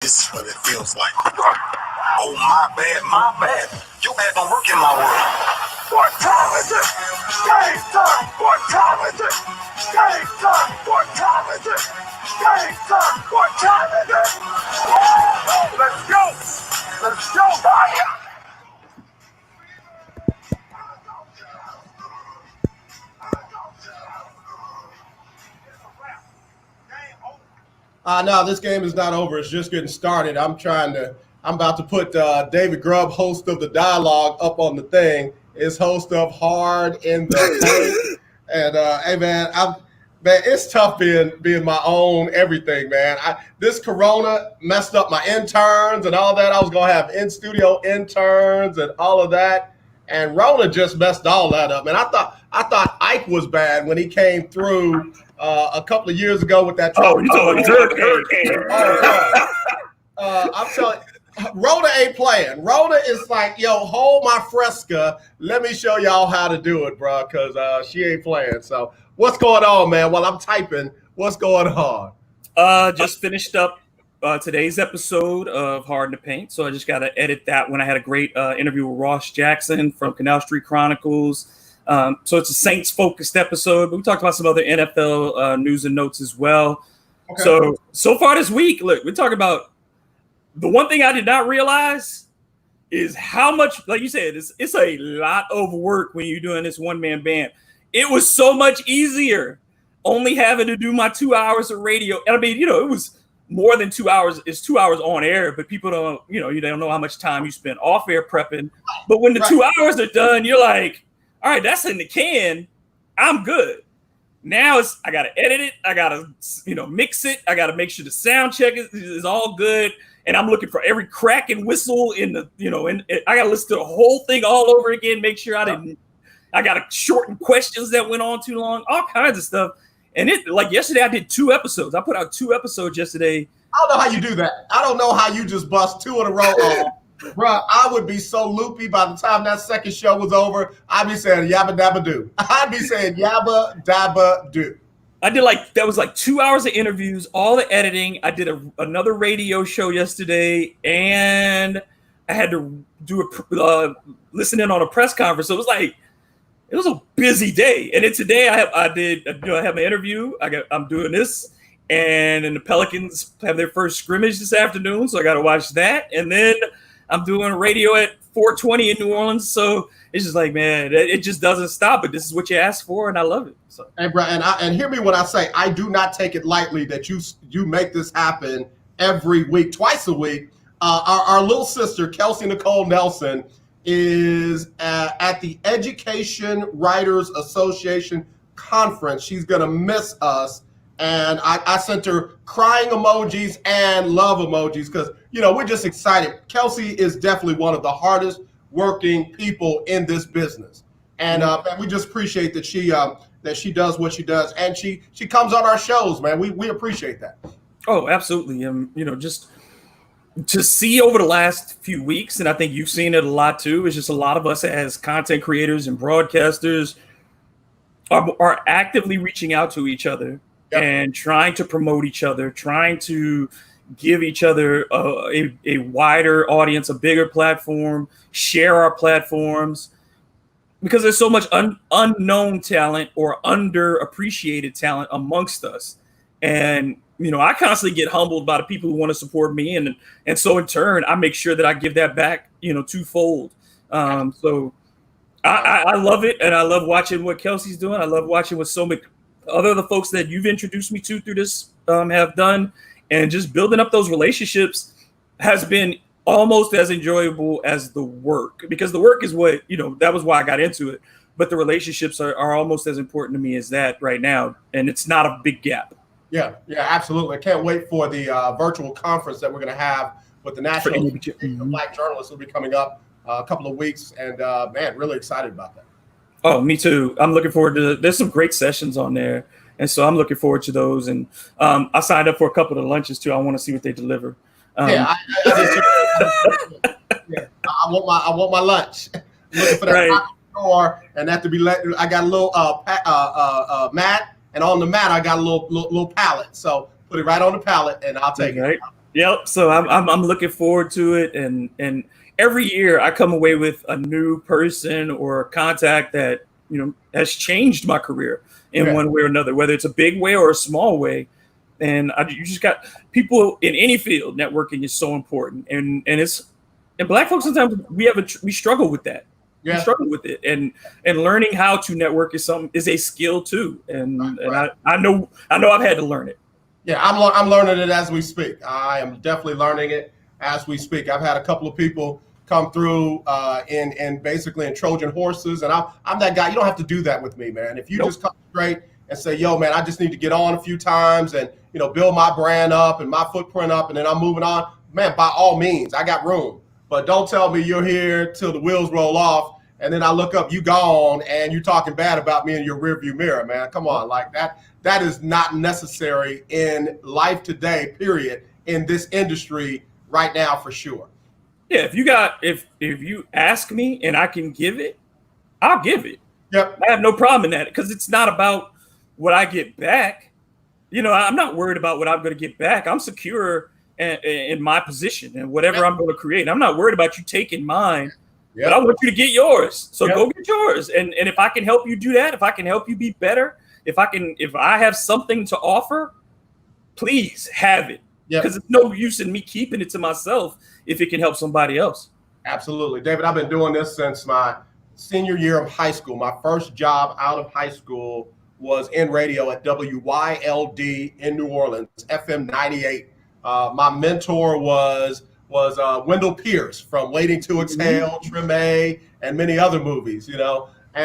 This is what it feels like. Oh, my bad. Your bad don't work in my world. What time is it? Game time. What time is it? Game time. What time is it? Game time. What time is it? Let's go. Let's go. Fire. No, this game is not over. It's just getting started. I'm about to put David Grubb, host of the dialogue, up on the thing. Is host of Hard in the Paint. And hey, man, it's tough being my own everything, man. This Corona messed up my interns and all that. I was gonna have in-studio interns and all of that, and Rona just messed all that up. And I thought Ike was bad when he came through a couple of years ago with that. Oh, you talking about hurricane? I'm telling you, Rona ain't playing. Rona is like, yo, hold my Fresca. Let me show y'all how to do it, bro, because she ain't playing. So what's going on, man? While I'm typing, what's going on? Just finished up today's episode of Hard in the Paint. So I just got to edit that one. I had a great interview with Ross Jackson from Canal Street Chronicles. So it's a Saints-focused episode, but we talked about some other NFL news and notes as well. Okay. So far this week, look, we're talking about the one thing I did not realize is how much, like you said, it's a lot of work when you're doing this one-man band. It was so much easier only having to do my 2 hours of radio. And I mean, it was more than 2 hours. It's 2 hours on air, but people don't, you don't know how much time you spend off air prepping. But when the 2 hours are done, you're like, all right, that's in the can. I'm good. Now I got to edit it. I got to, mix it. I got to make sure the sound check is all good. And I'm looking for every crack and whistle in the, and I got to listen to the whole thing all over again. Make sure I got to shorten questions that went on too long, all kinds of stuff. And like yesterday, I did 2 episodes. I put out 2 episodes yesterday. I don't know how you do that. I don't know how you just bust 2 in a row. Bro, I would be so loopy by the time that second show was over. I'd be saying yabba dabba do. I'd be saying yabba dabba do. I did that was 2 hours of interviews, all the editing. I did another radio show yesterday, and I had to do listen in on a press conference. So it was a busy day. And then today I have my interview. I'm doing this, and then the Pelicans have their first scrimmage this afternoon, so I got to watch that, and then I'm doing radio at 4:20 in New Orleans, so it's just like, man, it just doesn't stop. But this is what you asked for, and I love it. So, hey, bro, and hear me when I say I do not take it lightly that you make this happen every week, twice a week. Our little sister Kelsey Nicole Nelson is at the Education Writers Association conference. She's gonna miss us. And I sent her crying emojis and love emojis because, we're just excited. Kelsey is definitely one of the hardest working people in this business. And we just appreciate that she does what she does. And she comes on our shows, man. We appreciate that. Oh, absolutely. Just to see over the last few weeks, and I think you've seen it a lot too, is just a lot of us as content creators and broadcasters are actively reaching out to each other. Yep. And trying to promote each other, trying to give each other a wider audience, a bigger platform, share our platforms, because there's so much unknown talent or underappreciated talent amongst us. And, I constantly get humbled by the people who want to support me. And so in turn, I make sure that I give that back, twofold. So I love it. And I love watching what Kelsey's doing. I love watching what so many other the folks that you've introduced me to through this have done, and just building up those relationships has been almost as enjoyable as the work, because the work is what, that was why I got into it. But the relationships are almost as important to me as that right now. And it's not a big gap. Yeah, absolutely. I can't wait for the virtual conference that we're going to have with the National Association of Black Journalists. Will be coming up a couple of weeks. And man, really excited about that. Oh, me too. I'm looking forward to. There's some great sessions on there, and so I'm looking forward to those. And I signed up for a couple of the lunches too. I want to see what they deliver. I want my lunch. I'm looking for that right. Door, and that to be let. I got a little mat, and on the mat I got a little pallet. So put it right on the pallet, and I'll take it. Yep. So I'm looking forward to it, and every year I come away with a new person or contact that has changed my career in one way or another, whether it's a big way or a small way. And you just got people in any field. Networking is so important, and Black folks sometimes we struggle with that. Yeah. We struggle with it, and learning how to network is a skill too. And I know I've had to learn it. Yeah, I'm learning it as we speak. I am definitely learning it as we speak. I've had a couple of people come through in basically in Trojan horses, and I'm that guy. You don't have to do that with me, man. If you just come straight and say, yo, man, I just need to get on a few times and build my brand up and my footprint up, and then I'm moving on, man, by all means, I got room. But don't tell me you're here till the wheels roll off, and then I look up, you gone, and you're talking bad about me in your rearview mirror, man. Come on, like that. That is not necessary in life today, period, in this industry right now for sure. Yeah, if you ask me and I can give it, I'll give it. Yep. I have no problem in that, because it's not about what I get back. I'm not worried about what I'm going to get back. I'm secure in my position and whatever I'm going to create. I'm not worried about you taking mine, but I want you to get yours. So go get yours. And if I can help you do that, if I can help you be better, if I have something to offer, please have it. Because it's no use in me keeping it to myself if it can help somebody else. Absolutely. David, I've been doing this since my senior year of high school. My first job out of high school was in radio at WYLD in New Orleans, FM 98. My mentor was Wendell Pierce from Waiting to Exhale, Trim A, and many other movies, And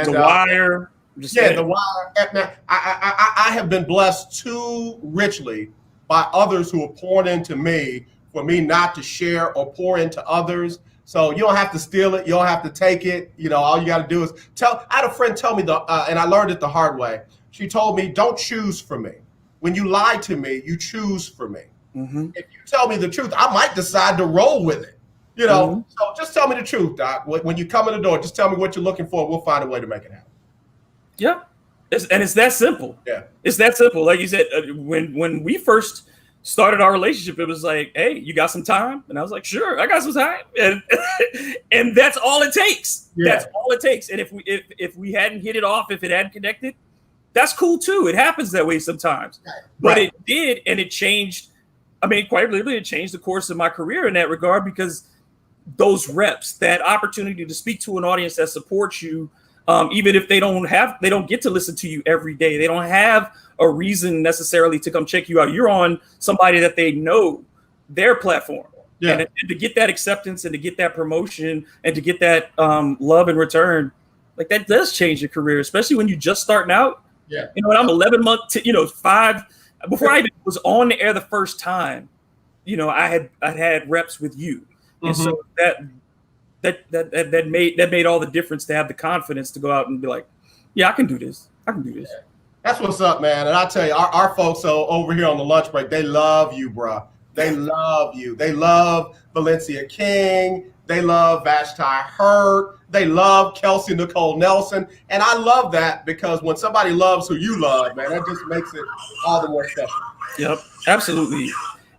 The Wire. The Wire. I have been blessed too richly by others who have poured into me for me not to share or pour into others. So you don't have to steal it. You don't have to take it. All you got to do is I had a friend tell me and I learned it the hard way. She told me, don't choose for me. When you lie to me, you choose for me. Mm-hmm. If you tell me the truth, I might decide to roll with it. So just tell me the truth, Doc. When you come in the door, just tell me what you're looking for. We'll find a way to make it happen. Yeah. It's that simple. Yeah. It's that simple. Like you said, when we first started our relationship, it was like, hey, you got some time? And I was like, sure, I got some time. And that's all it takes. Yeah. That's all it takes. And if we hadn't hit it off, if it hadn't connected, that's cool too. It happens that way sometimes. But it did, and it changed. I mean, quite literally, it changed the course of my career in that regard, because those reps, that opportunity to speak to an audience that supports you, even if they don't get to listen to you every day. They don't have a reason necessarily to come check you out. You're on somebody that they know, their platform. Yeah. And to get that acceptance and to get that promotion and to get that love in return, like that does change your career, especially when you're just starting out. Yeah. When I'm 11 months, 5, before I even was on the air the first time, I had reps with you. And so that made all the difference to have the confidence to go out and be like, yeah, I can do this. I can do this. Yeah. That's what's up, man. And I tell you, our folks over here on the lunch break, they love you, bro. They love you. They love Valencia King. They love Vashti Hurt. They love Kelsey Nicole Nelson. And I love that, because when somebody loves who you love, man, that just makes it all the more special. Yep, absolutely.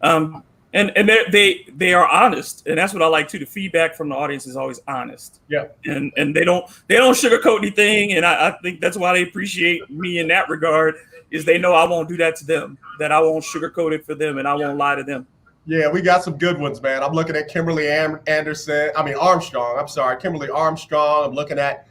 And they are honest, and that's what I like too. The feedback from the audience is always honest. Yeah. And they don't sugarcoat anything, and I think that's why they appreciate me in that regard, is they know I won't do that to them, that I won't sugarcoat it for them, and I won't lie to them. Yeah, we got some good ones, man. I'm looking at Kimberly Armstrong. I'm sorry, Kimberly Armstrong. I'm looking at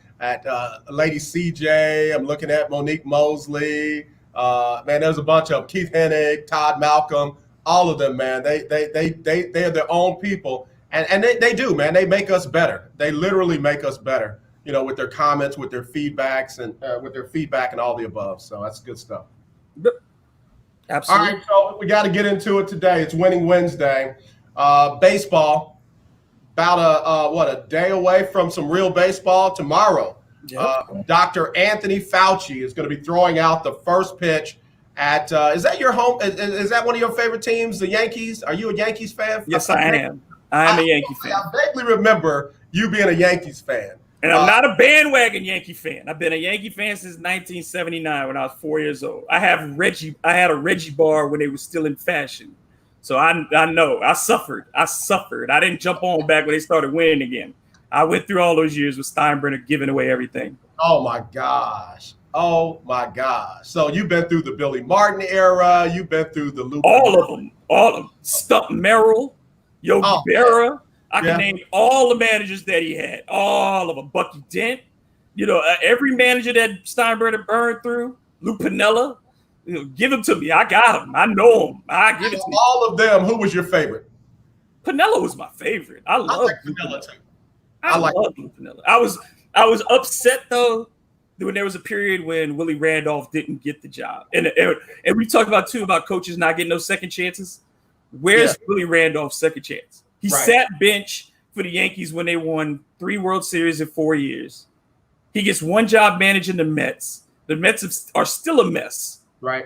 Lady CJ. I'm looking at Monique Mosley. Man, there's a bunch of them. Keith Hennig, Todd Malcolm, all of them, man. They are their own people, and they do, man. They make us better. They literally make us better, with their comments, with their feedbacks, and with their feedback and all the above. So that's good stuff. Absolutely. All right, so we got to get into it today. It's Winning Wednesday. Baseball, about a day away from some real baseball tomorrow. Yep. Dr. Anthony Fauci is going to be throwing out the first pitch at is that your home? Is that one of your favorite teams, the Yankees? Are you a Yankees fan? Yes, I am. I'm a Yankee fan. I vaguely remember you being a Yankees fan. And I'm not a bandwagon Yankee fan. I've been a Yankee fan since 1979 when I was 4 years old. I had a Reggie bar when they were still in fashion. So I know I suffered. I didn't jump on back when they started winning again. I went through all those years with Steinbrenner giving away everything. Oh my gosh. Oh my gosh. So you've been through the Billy Martin era. You've been through the Luke. All of them. Stump Merrill, Yogi Berra. I can name all the managers that he had. All of them. Bucky Dent. Every manager that Steinbrenner burned through. Lou Piniella. Give him to me. I got him. I know him. I give it to me. All of them. Who was your favorite? Piniella was my favorite. I love Piniella too. I love Lou Piniella. I was upset though when there was a period when Willie Randolph didn't get the job, and we talked about coaches not getting those second chances. Where's Willie Randolph's second chance? He sat bench for the Yankees when they won 3 World Series in 4 years. He gets one job managing the Mets. The Mets are still a mess. Right.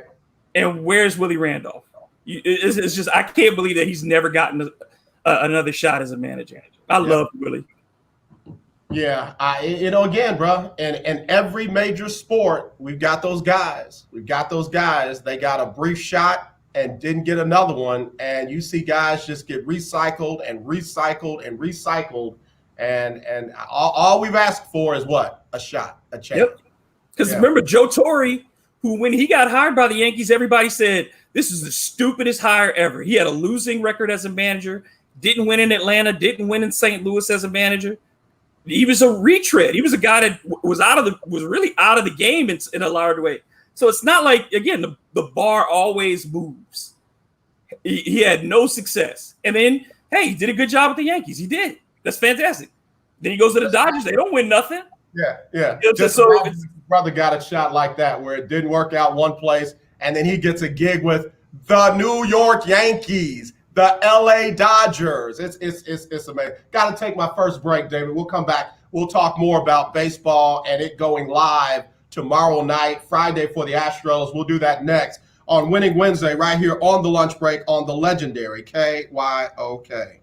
And where's Willie Randolph? It's just I can't believe that he's never gotten another shot as a manager. I love Willie. Yeah, again, bro, in every major sport, we've got those guys. They got a brief shot and didn't get another one. And you see guys just get recycled and recycled and recycled. And all we've asked for is what? A shot, a chance. Yep. Because remember, Joe Torre, who when he got hired by the Yankees, everybody said, this is the stupidest hire ever. He had a losing record as a manager, didn't win in Atlanta, didn't win in St. Louis as a manager. He was a retread. He was a guy that was really out of the game in a large way. So it's not like, again, the bar always moves. He had no success. And then, hey, he did a good job with the Yankees. He did. That's fantastic. Then he goes to the Dodgers. They don't win nothing. Yeah. Just so his brother got a shot like that where it didn't work out one place, and then he gets a gig with the New York Yankees, the LA Dodgers. It's amazing. Got to take my first break, David. We'll come back. We'll talk more about baseball and it going live tomorrow night, Friday for the Astros. We'll do that next on Winning Wednesday right here on the lunch break on the legendary KYOK.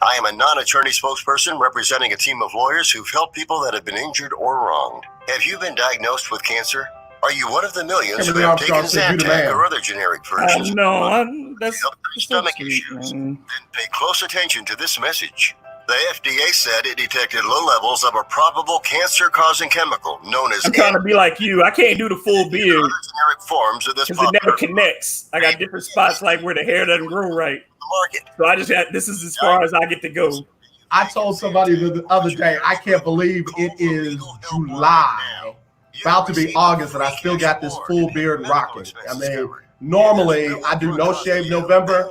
I am a non-attorney spokesperson representing a team of lawyers who've helped people that have been injured or wronged. Have you been diagnosed with cancer? Are you one of the millions who have taken Zantac or other generic versions? No, that's stomach issues. Then pay close attention to this message. The FDA said it detected low levels of a probable cancer-causing chemical known as. I'm trying to be like you. I can't do the full beard generic forms of this because it never connects. I got different spots like where the hair doesn't grow right. So I just had this is as far as I get to go. I told somebody the other day, I can't believe it is July, about to be August, and I still got this full beard rocking. I mean, normally I do no shave November.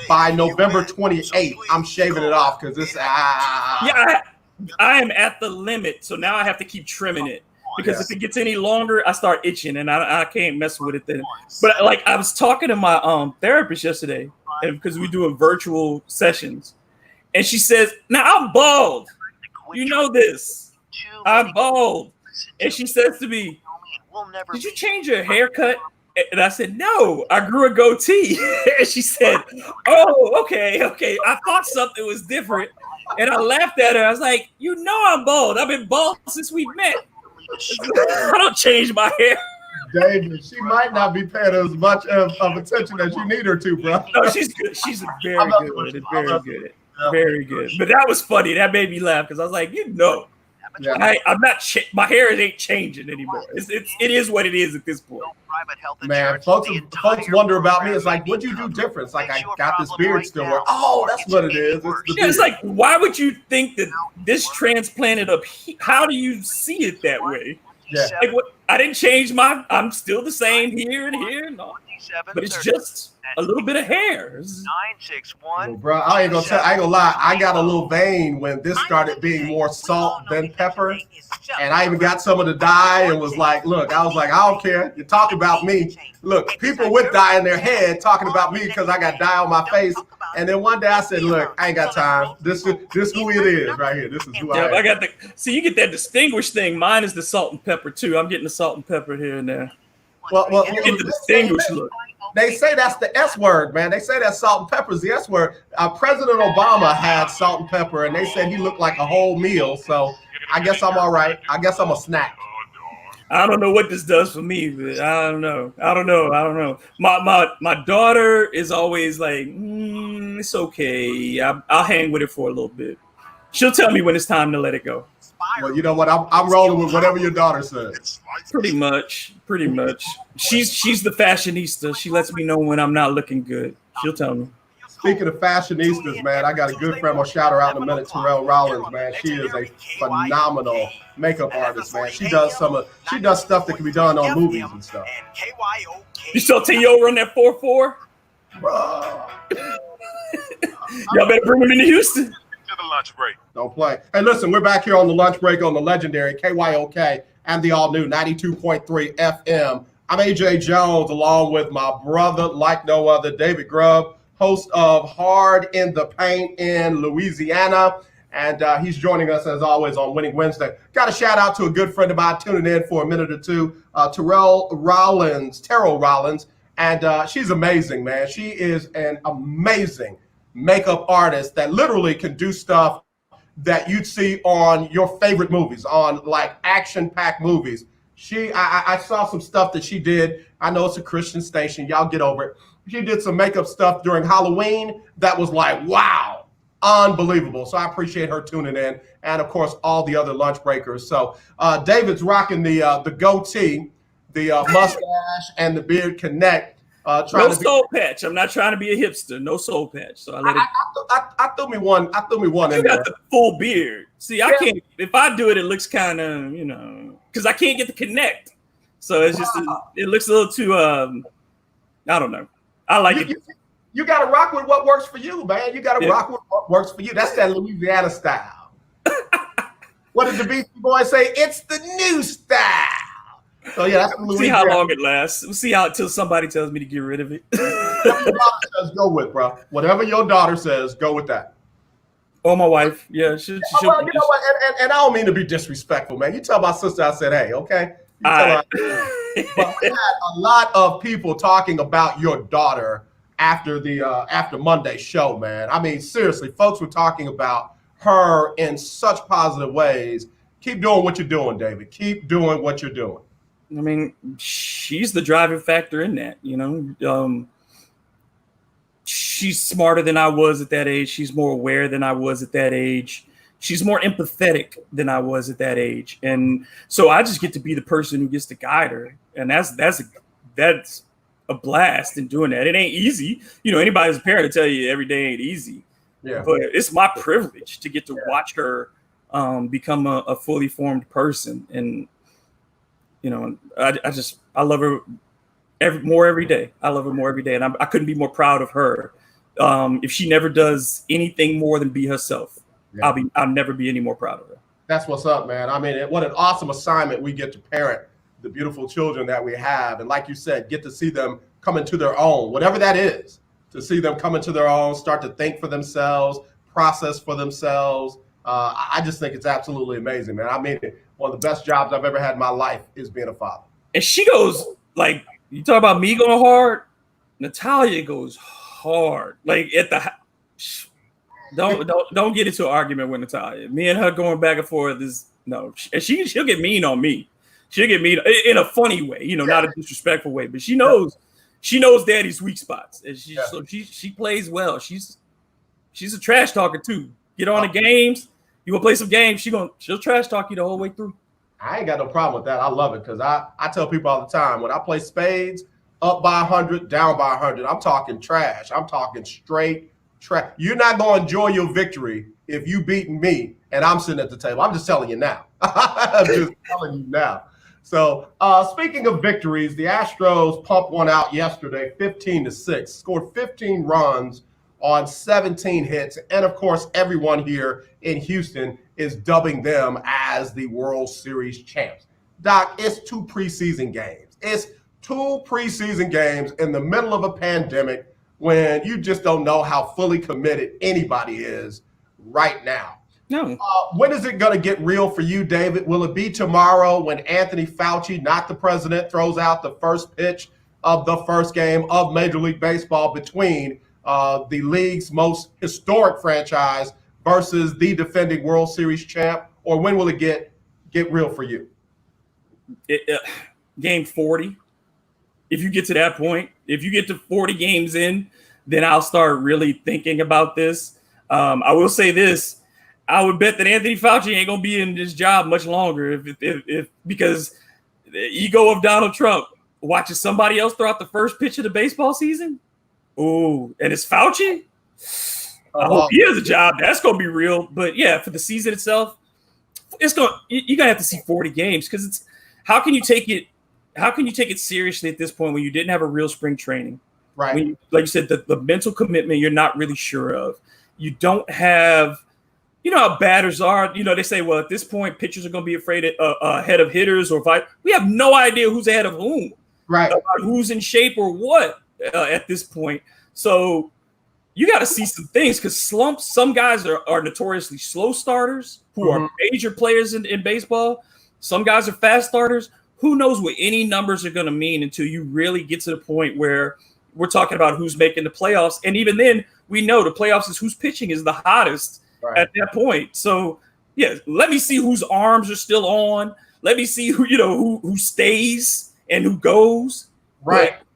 By November 28th, I'm shaving it off because it's I am at the limit, so now I have to keep trimming it because if it gets any longer, I start itching and I can't mess with it then. But like I was talking to my therapist yesterday, and because we're doing virtual sessions, and she says, "Now I'm bald. You know this. I'm bald." And she says to me, "Did you change your haircut?" And I said, "No, I grew a goatee." And she said, "Oh, okay. I thought something was different." And I laughed at her. I was like, "You know I'm bald. I've been bald since we met. I don't change my hair." David, she might not be paying as much of attention as you need her to, bro. No, she's good. She's very good at it. Very good. Very good. But that was funny. That made me laugh because I was like, I'm not. My hair ain't changing anymore. It is what it is at this point. Man, folks wonder about me. It's like, what'd you do different? It's like I got this beard still. Oh, that's what it is. It's like, why would you think that this transplanted up? How do you see it that way? Yeah. Like what? I didn't change I'm still the same here and here. No. But it's just a little bit of hair. 961. Well, bro, I ain't gonna lie. I got a little vein when this started being more salt than pepper, and I even got some of the dye and was like, look, I don't care. You talk about me. Look, people with dye in their head talking about me because I got dye on my face. And then one day I said, look, I ain't got time. This who it is right here. This is who I am. You get that distinguished thing. Mine is the salt and pepper too. I'm getting the salt and pepper here and there. Well, you get the distinguished look. They say that's the S word, man. They say that salt and pepper is the S word. President Obama had salt and pepper, and they said he looked like a whole meal. So I guess I'm all right. I guess I'm a snack. I don't know what this does for me, but I don't know. My daughter is always like, it's okay. I'll hang with it for a little bit. She'll tell me when it's time to let it go. Well, you know what? I'm rolling with whatever your daughter says. Pretty much. She's the fashionista. She lets me know when I'm not looking good. She'll tell me. Speaking of fashionistas, man, I got a good friend. I'll shout her out in a minute. Terrell Rollins, man. She is a phenomenal makeup artist, man. She does stuff that can be done on movies and stuff. You still T.O. run that 4-4? Bro. Y'all better bring him into Houston. To the lunch break. Don't play. Hey, listen, we're back here on the lunch break on the legendary KYOK and the all-new 92.3 FM. I'm AJ Jones, along with my brother, like no other, David Grubb, host of Hard in the Paint in Louisiana. And he's joining us, as always, on Winning Wednesday. Got a shout-out to a good friend of mine tuning in for a minute or two, Terrell Rollins. And she's amazing, man. She is an amazing makeup artist that literally can do stuff that you'd see on your favorite movies, on like action-packed movies. I saw some stuff that she did. I know it's a Christian station. Y'all get over it. She did some makeup stuff during Halloween that was like, wow, unbelievable. So I appreciate her tuning in. And of course, all the other lunch breakers. So David's rocking the goatee, the mustache and the beard connect. No soul patch. I'm not trying to be a hipster. No soul patch. So I threw me one. You got the full beard. See, I can't. If I do it, it looks kind of, because I can't get the connect. So it's just it looks a little too. I don't know. I like it. You got to rock with what works for you, man. You got to rock with what works for you. That's that Louisiana style. What did the Beastie Boys say? It's the new style. So yeah, that's We'll see how long it lasts. We'll see how until somebody tells me to get rid of it. Whatever your daughter says, go with, bro. Whatever your daughter says, go with that. Or my wife, yeah. Well, you know what? And I don't mean to be disrespectful, man. You tell my sister I said, hey, okay. But we had a lot of people talking about your daughter after the after Monday's show, man. I mean, seriously, folks were talking about her in such positive ways. Keep doing what you're doing, David. Keep doing what you're doing. I mean, she's the driving factor in that, she's smarter than I was at that age. She's more aware than I was at that age. She's more empathetic than I was at that age. And so I just get to be the person who gets to guide her. And that's a blast in doing that. It ain't easy. Anybody as a parent to tell you every day ain't easy. Yeah. But it's my privilege to get to watch her become a fully formed person. And I love her every day. I love her more every day. And I couldn't be more proud of her. If she never does anything more than be herself, I'll never be any more proud of her. That's what's up, man. I mean, what an awesome assignment we get to parent the beautiful children that we have. And like you said, get to see them come into their own, whatever that is, to see them come into their own, start to think for themselves, process for themselves. I just think it's absolutely amazing, man. I mean, one of the best jobs I've ever had in my life is being a father. And she goes, like, you talk about me going hard, Natalia goes hard. Like don't get into an argument with Natalia. Me and her going back and forth is no. And she'll get mean on me. She'll get mean in a funny way, not a disrespectful way. But she knows daddy's weak spots. And so she plays well. She's a trash talker too. Get on the games. You want to play some games? She'll trash talk you the whole way through. I ain't got no problem with that. I love it because I tell people all the time when I play spades, up by 100, down by 100, I'm talking trash. I'm talking straight trash. You're not going to enjoy your victory if you beating me and I'm sitting at the table. I'm just telling you now. I'm just telling you now. So speaking of victories, the Astros pumped one out yesterday, 15-6, scored 15 runs on 17 hits. And of course, everyone here in Houston is dubbing them as the World Series champs. Doc, it's 2 preseason games. It's 2 preseason games in the middle of a pandemic when you just don't know how fully committed anybody is right now. No. When is it going to get real for you, David? Will it be tomorrow when Anthony Fauci, not the president, throws out the first pitch of the first game of Major League Baseball between the league's most historic franchise versus the defending World Series champ? Or when will it get real for you? game 40. If you get to that point, if you get to 40 games in, then I'll start really thinking about this. I will say this. I would bet that Anthony Fauci ain't going to be in this job much longer if because the ego of Donald Trump watches somebody else throw out the first pitch of the baseball season. Oh, and it's Fauci. I hope he has a job. That's going to be real. But yeah, for the season itself, you're going to have to see 40 games because it's how can you take it seriously at this point when you didn't have a real spring training? Right. Like you said, the mental commitment you're not really sure of. You don't have, you know how batters are. You know, they say, well, at this point, pitchers are going to be afraid ahead of hitters or vice. We have no idea who's ahead of whom. Right. Who's in shape or what at this point. So you got to see some things because slumps, some guys are notoriously slow starters who are major players in baseball. Some guys are fast starters. Who knows what any numbers are going to mean until you really get to the point where we're talking about who's making the playoffs. And even then, we know the playoffs is who's pitching is the hottest at that point. So, yeah, let me see whose arms are still on. Let me see who stays and who goes. Right. But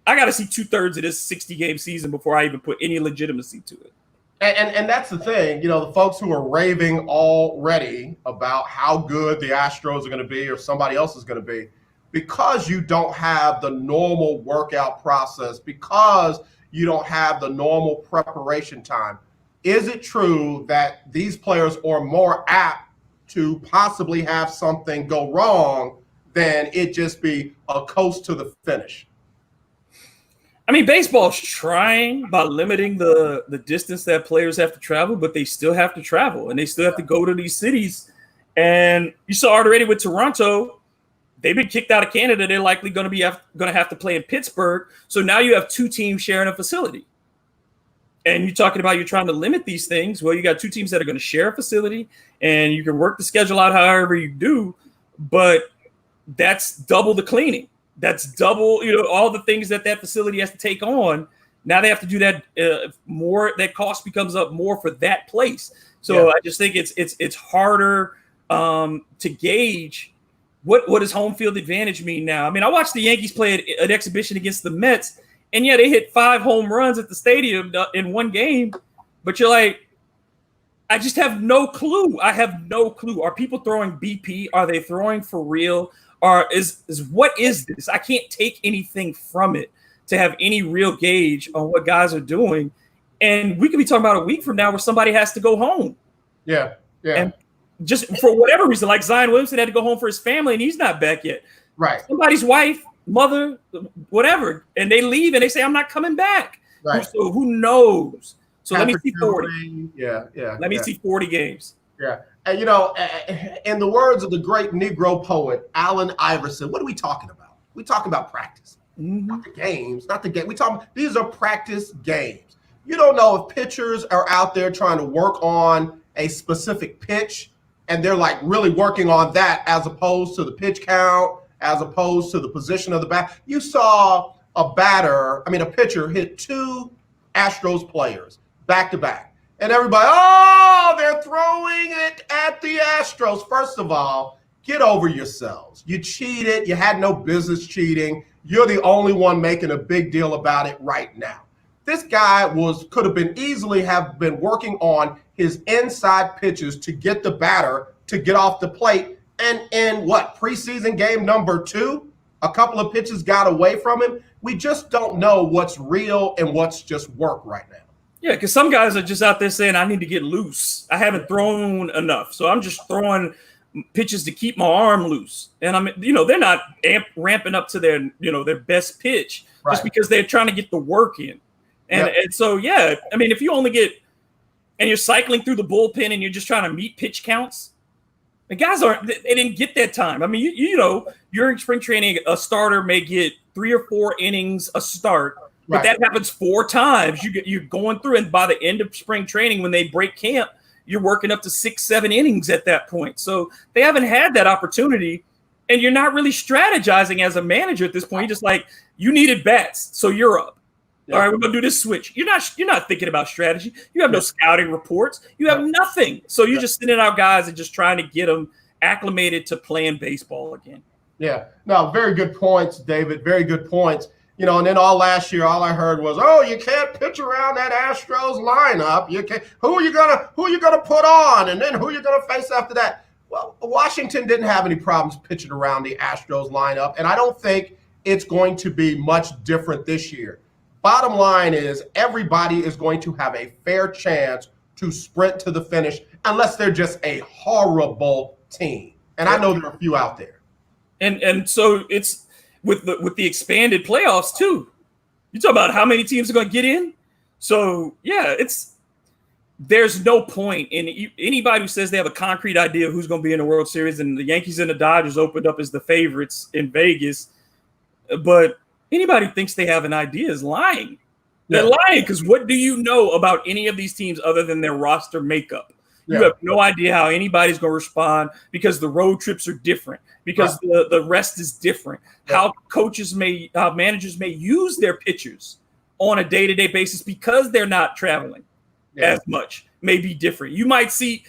I got to see 2/3 of this 60-game season before I even put any legitimacy to it. And that's the thing, the folks who are raving already about how good the Astros are going to be or somebody else is going to be, because you don't have the normal workout process, because you don't have the normal preparation time. Is it true that these players are more apt to possibly have something go wrong than it just be a coast to the finish? I mean, baseball's trying by limiting the distance that players have to travel, but they still have to travel and they still have to go to these cities. And you saw already with Toronto, they've been kicked out of Canada. They're likely going to have to play in Pittsburgh. So now you have two teams sharing a facility. And you're talking about you're trying to limit these things. Well, you got two teams that are going to share a facility and you can work the schedule out however you do, but that's double the cleaning. That's double, all the things that facility has to take on. Now they have to do that more. That cost becomes up more for that place. So I just think it's harder to gauge what does home field advantage mean now. I mean, I watched the Yankees play an exhibition against the Mets, and they hit 5 home runs at the stadium in one game. But you're like, I just have no clue. I have no clue. Are people throwing BP? Are they throwing for real? Or is what is this? I can't take anything from it to have any real gauge on what guys are doing. And we could be talking about a week from now where somebody has to go home. Yeah. And just for whatever reason, like Zion Williamson had to go home for his family and he's not back yet. Right. Somebody's wife, mother, whatever. And they leave and they say, I'm not coming back. Right. So who knows? So let me see 40. Yeah. Let me see 40 games. Yeah. And, in the words of the great Negro poet, Allen Iverson, what are we talking about? We talking about practice, not the games, not the game. These are practice games. You don't know if pitchers are out there trying to work on a specific pitch and they're like really working on that as opposed to the pitch count, as opposed to the position of the bat. You saw a pitcher hit 2 Astros players back to back. And everybody, they're throwing it at the Astros. First of all, get over yourselves. You cheated. You had no business cheating. You're the only one making a big deal about it right now. This guy could have been easily have been working on his inside pitches to get the batter to get off the plate. And in preseason game number 2, a couple of pitches got away from him. We just don't know what's real and what's just work right now. Yeah, because some guys are just out there saying, I need to get loose. I haven't thrown enough. So I'm just throwing pitches to keep my arm loose. And they're not ramping up to their best pitch just because they're trying to get the work in. And so, if you only get, and you're cycling through the bullpen and you're just trying to meet pitch counts, the guys they didn't get that time. I mean, you're in spring training, a starter may get 3 or 4 innings a start. But that happens 4 times. You're going through, and by the end of spring training, when they break camp, you're working up to 6-7 innings at that point. So they haven't had that opportunity, and you're not really strategizing as a manager at this point. You're just like, you needed bats, so you're up. All right, we're gonna do this switch. You're not thinking about strategy. You have no scouting reports. You have nothing. So you're just sending out guys and just trying to get them acclimated to playing baseball again. Yeah. No, very good points, David. Very good points. You know, and then all last year, all I heard was, "Oh, you can't pitch around that Astros lineup. You can't. Who are you gonna put on, and then who are you gonna face after that?" Well, Washington didn't have any problems pitching around the Astros lineup, and I don't think it's going to be much different this year. Bottom line is, everybody is going to have a fair chance to sprint to the finish, unless they're just a horrible team. And I know there are a few out there. And so it's with the expanded playoffs too. You talk about how many teams are going to get in. So yeah, there's no point in anybody who says they have a concrete idea of who's going to be in the World Series. And the Yankees and the Dodgers opened up as the favorites in Vegas, but anybody who thinks they have an idea is lying. They're lying, because what do you know about any of these teams other than their roster makeup? You have no idea how anybody's going to respond, because the road trips are different, because the rest is different. How managers may use their pitchers on a day-to-day basis because they're not traveling as much may be different. You might see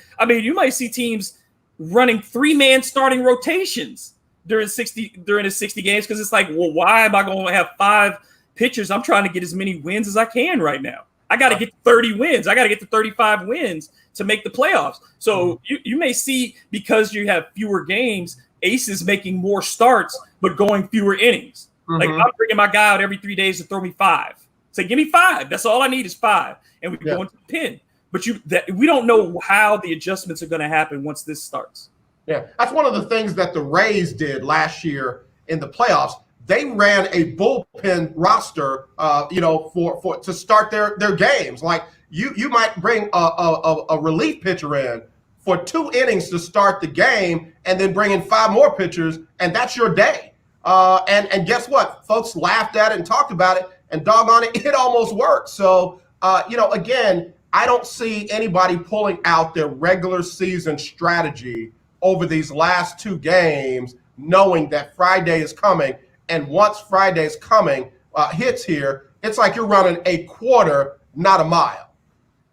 teams running 3-man starting rotations during the 60 games, because it's like, well, why am I going to have 5 pitchers? I'm trying to get as many wins as I can right now. I got to get to 30 wins. I got to get to 35 wins to make the playoffs. So you may see, because you have fewer games, aces making more starts but going fewer innings. Like, I'm bringing my guy out every 3 days to throw me 5. Say, give me 5. That's all I need is 5, and we can go into the pin. But we don't know how the adjustments are going to happen once this starts. Yeah, that's one of the things that the Rays did last year in the playoffs. They ran a bullpen roster, for to start their games. Like, you might bring a relief pitcher in for 2 innings to start the game, and then bring in 5 more pitchers, and that's your day. And guess what? Folks laughed at it and talked about it, and doggone it, it almost worked. So, again, I don't see anybody pulling out their regular season strategy over these last 2 games, knowing that Friday is coming. And once Friday's coming hits here, it's like you're running a quarter, not a mile.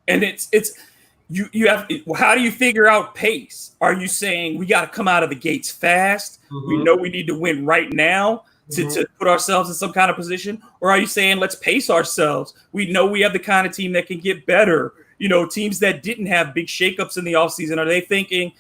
And you have, how do you figure out pace? Are you saying we got to come out of the gates fast? We know we need to win right now to put ourselves in some kind of position? Or are you saying, let's pace ourselves? We know we have the kind of team that can get better. Teams that didn't have big shakeups in the offseason, are they thinking,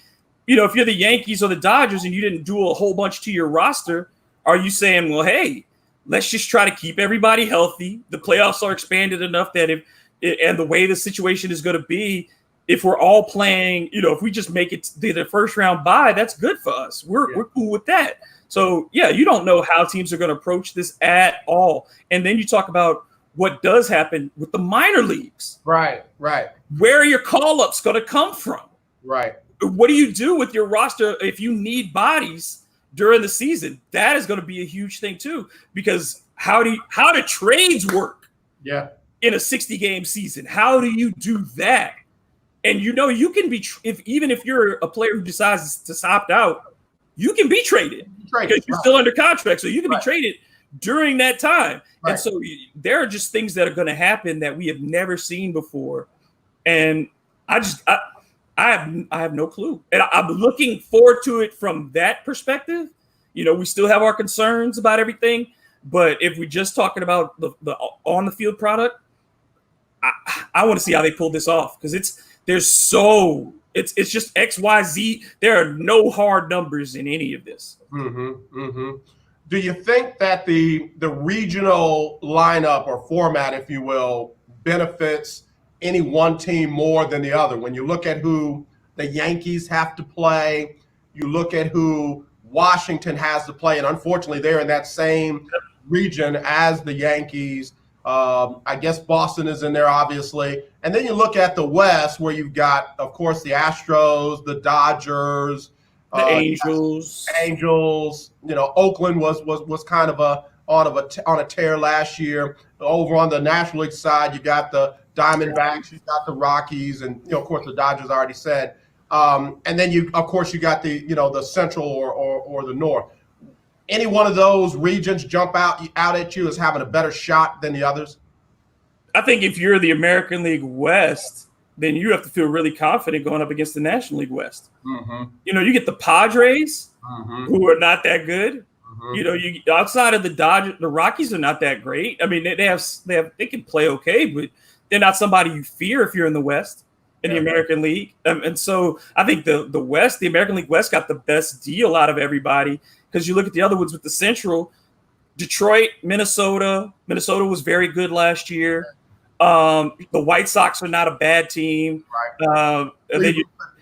if you're the Yankees or the Dodgers and you didn't do a whole bunch to your roster, are you saying, well, hey, let's just try to keep everybody healthy? The playoffs are expanded enough that and the way the situation is going to be, if we're all playing, if we just make it the first round bye, that's good for us. We're cool with that. So, you don't know how teams are going to approach this at all. And then you talk about what does happen with the minor leagues. Right. Where are your call-ups going to come from? Right. What do you do with your roster if you need bodies during the season? That is going to be a huge thing too, because how do trades work? Yeah. In a 60-game season, how do you do that? And you can be even if you're a player who decides to opt out, you can be traded because you're still under contract, so you can be traded during that time. Right. And so there are just things that are going to happen that we have never seen before, and I have no clue, and I'm looking forward to it from that perspective. We still have our concerns about everything, but if we're just talking about the on the field product, I want to see how they pull this off, because it's just XYZ. There are no hard numbers in any of this. Do you think that the regional lineup or format, if you will, benefits any one team more than the other? When you look at who the Yankees have to play, you look at who Washington has to play, and unfortunately they're in that same region as the Yankees. I guess Boston is in there, obviously. And then you look at the West, where you've got, of course, the Astros, the Dodgers, the Angels. Oakland was kind of on a tear last year. Over on the National League side, you got the Diamondbacks, you got the Rockies, and of course the Dodgers, I already said. And then you got the Central or the North. Any one of those regions jump out at you as having a better shot than the others? I think if you're the American League West, then you have to feel really confident going up against the National League West. You know, you get the Padres, who are not that good. You know, you outside of the Dodgers, the Rockies are not that great. I mean, they can play okay, but they're not somebody you fear if you're in the West in the American League. And so I think the American League West got the best deal out of everybody, because you look at the other ones with the Central. Detroit, Minnesota was very good last year. The White Sox are not a bad team. And then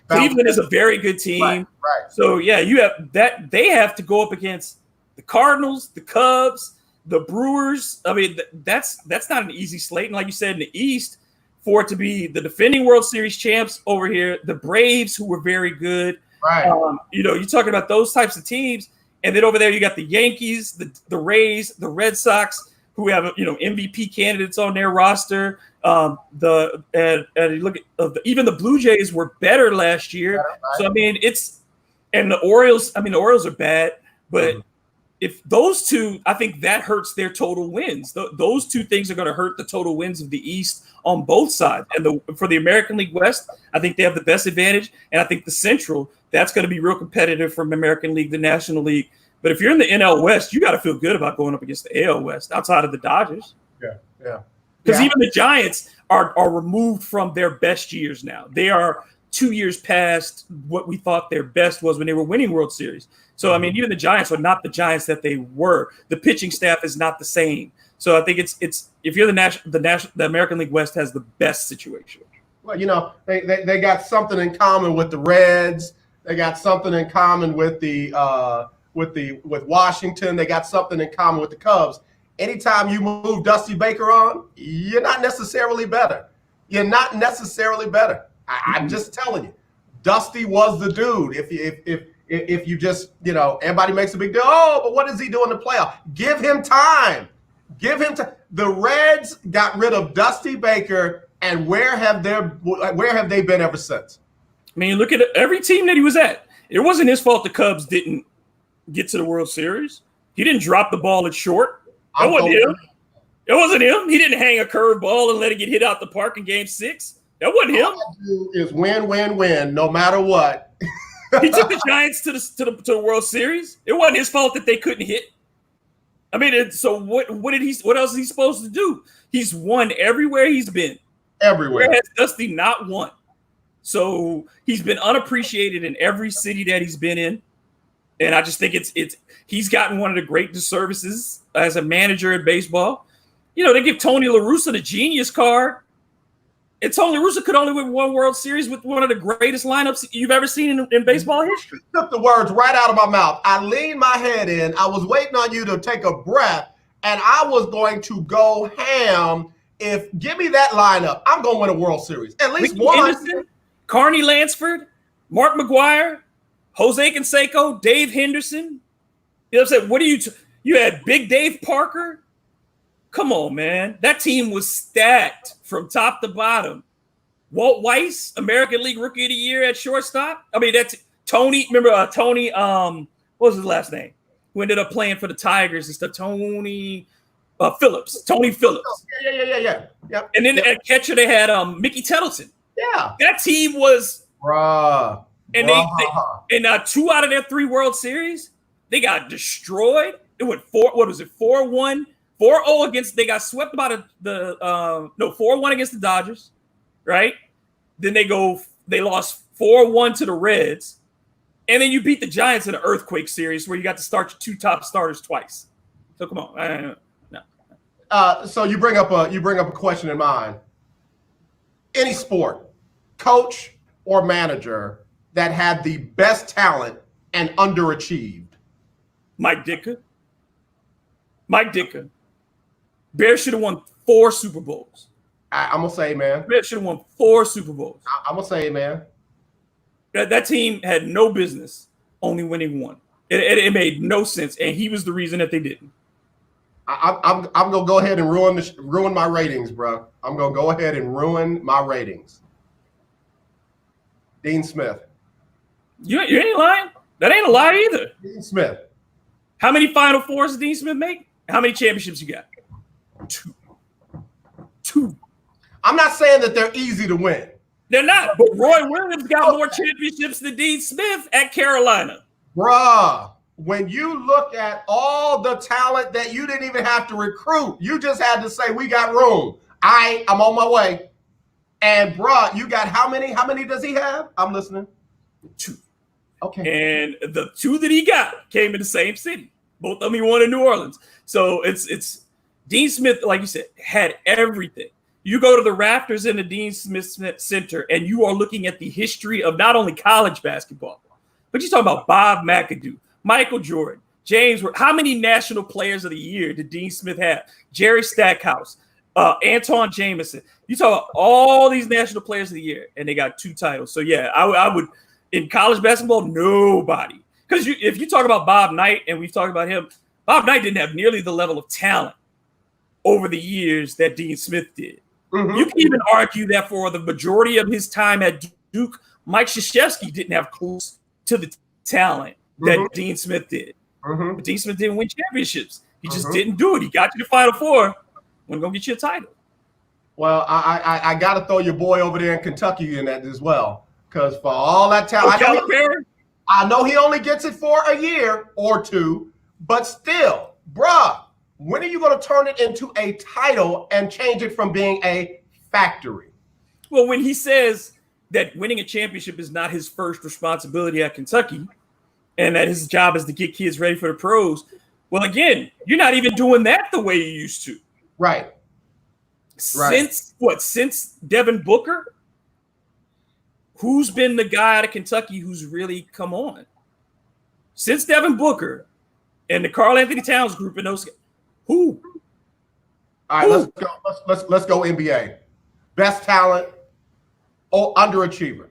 Cleveland is a very good team. Right. So yeah, you have that. They have to go up against the Cardinals, the Cubs, the Brewers. I mean, that's not an easy slate. And like you said, in the East, for it to be the defending World Series champs over here, the Braves, who were very good. Right. You know, you're talking about those types of teams. And then over there, you got the Yankees, the Rays, the Red Sox, who have, you know, MVP candidates on their roster. And you look at even the Blue Jays were better last year. Right. So I mean, and the Orioles. I mean, the Orioles are bad, but if those two, I think that hurts their total wins. Those two things are going to hurt the total wins of the East on both sides. And for the American League West, I think they have the best advantage. And I think the Central, that's going to be real competitive from American League, the National League. But if you're in the NL West, you got to feel good about going up against the AL West outside of the Dodgers. Yeah. Because even the Giants are removed from their best years now. They are 2 years past what we thought their best was when they were winning World Series. So, I mean, even the Giants are not the Giants that they were. The pitching staff is not the same. So I think it's if you're the American League West has the best situation. Well, you know, they got something in common with the Reds. They got something in common with with Washington. They got something in common with the Cubs. Anytime you move Dusty Baker on, you're not necessarily better. You're not necessarily better. I'm just telling you, Dusty was the dude. If you just, you know, everybody makes a big deal. Oh, but what does he do in the playoff? Give him time. Give him time. The Reds got rid of Dusty Baker, and where have they been ever since? I mean, look at every team that he was at. It wasn't his fault the Cubs didn't get to the World Series. He didn't drop the ball at short. That wasn't him. It wasn't him. He didn't hang a curveball and let it get hit out the park in Game 6. That wasn't him. All I do is win, no matter what. He took the Giants to the World Series. It wasn't his fault that they couldn't hit. I mean, so what else is he supposed to do? He's won everywhere he's been. Everywhere. Where has Dusty not won? So he's been unappreciated in every city that he's been in. And I just think he's gotten one of the great disservices as a manager in baseball. You know, they give Tony La Russa the genius card. And Tony La Russa could only win one World Series with one of the greatest lineups you've ever seen in baseball history. Took the words right out of my mouth. I leaned my head in. I was waiting on you to take a breath, and I was going to go ham. Give me that lineup, I'm going to win a World Series. At least Ricky one. Henderson, Carney Lansford, Mark McGwire, Jose Canseco, Dave Henderson. You know what I'm saying? You had Big Dave Parker. Come on, man. That team was stacked from top to bottom. Walt Weiss, American League Rookie of the Year at shortstop. I mean, that's Tony. Remember Tony, what was his last name? Who ended up playing for the Tigers and stuff. Tony Phillips. Tony Phillips. Yeah. Yep. And then at catcher, they had Mickey Tettleton. Yeah. That team was. Bruh. And they 2 out of their 3 World Series, they got destroyed. It went 4-1. 4-0 against, they got swept by 4-1 against the Dodgers, right? Then they lost 4-1 to the Reds. And then you beat the Giants in an earthquake series where you got to start your 2 top starters twice. So come on. No. So you bring up a question in mind. Any sport, coach or manager that had the best talent and underachieved? Mike Ditka. Bears should have won 4 Super Bowls. I'm going to say, man. Bears should have won 4 Super Bowls. I'm going to say, man. That team had no business only winning 1. It made no sense, and he was the reason that they didn't. I'm going to go ahead and ruin my ratings, bro. I'm going to go ahead and ruin my ratings. Dean Smith. You ain't lying. That ain't a lie either. Dean Smith. How many Final Fours did Dean Smith make? How many championships you got? 2. I'm not saying that they're easy to win. They're not. But Roy Williams got more championships than Dean Smith at Carolina. Bruh, when you look at all the talent that you didn't even have to recruit, you just had to say, we got room. I'm on my way. And bruh, you got how many? How many does he have? I'm listening. 2. Okay. And the 2 that he got came in the same city. Both of them he won in New Orleans. So it's Dean Smith, like you said, had everything. You go to the rafters in the Dean Smith Center, and you are looking at the history of not only college basketball, but you're talking about Bob McAdoo, Michael Jordan, James. How many national players of the year did Dean Smith have? Jerry Stackhouse, Anton Jameson. You talk about all these national players of the year, and they got 2 titles. So, yeah, I would – in college basketball, nobody. Because if you talk about Bob Knight, and we've talked about him, Bob Knight didn't have nearly the level of talent over the years that Dean Smith did. Mm-hmm. You can even argue that for the majority of his time at Duke, Mike Krzyzewski didn't have close to the talent that Dean Smith did. Mm-hmm. But Dean Smith didn't win championships. He just didn't do it. He got you to Final Four. Wasn't going to get you a title. Well, I got to throw your boy over there in Kentucky in that as well. Because for all that talent, I know he only gets it for a year or 2, but still, bruh, when are you going to turn it into a title and change it from being a factory? Well, when he says that winning a championship is not his first responsibility at Kentucky and that his job is to get kids ready for the pros, well, again, you're not even doing that the way you used to. Right. Since Devin Booker? Who's been the guy out of Kentucky who's really come on? Since Devin Booker and the Karl Anthony Towns group and those guys, who? All right, let's go NBA. Best talent or underachiever?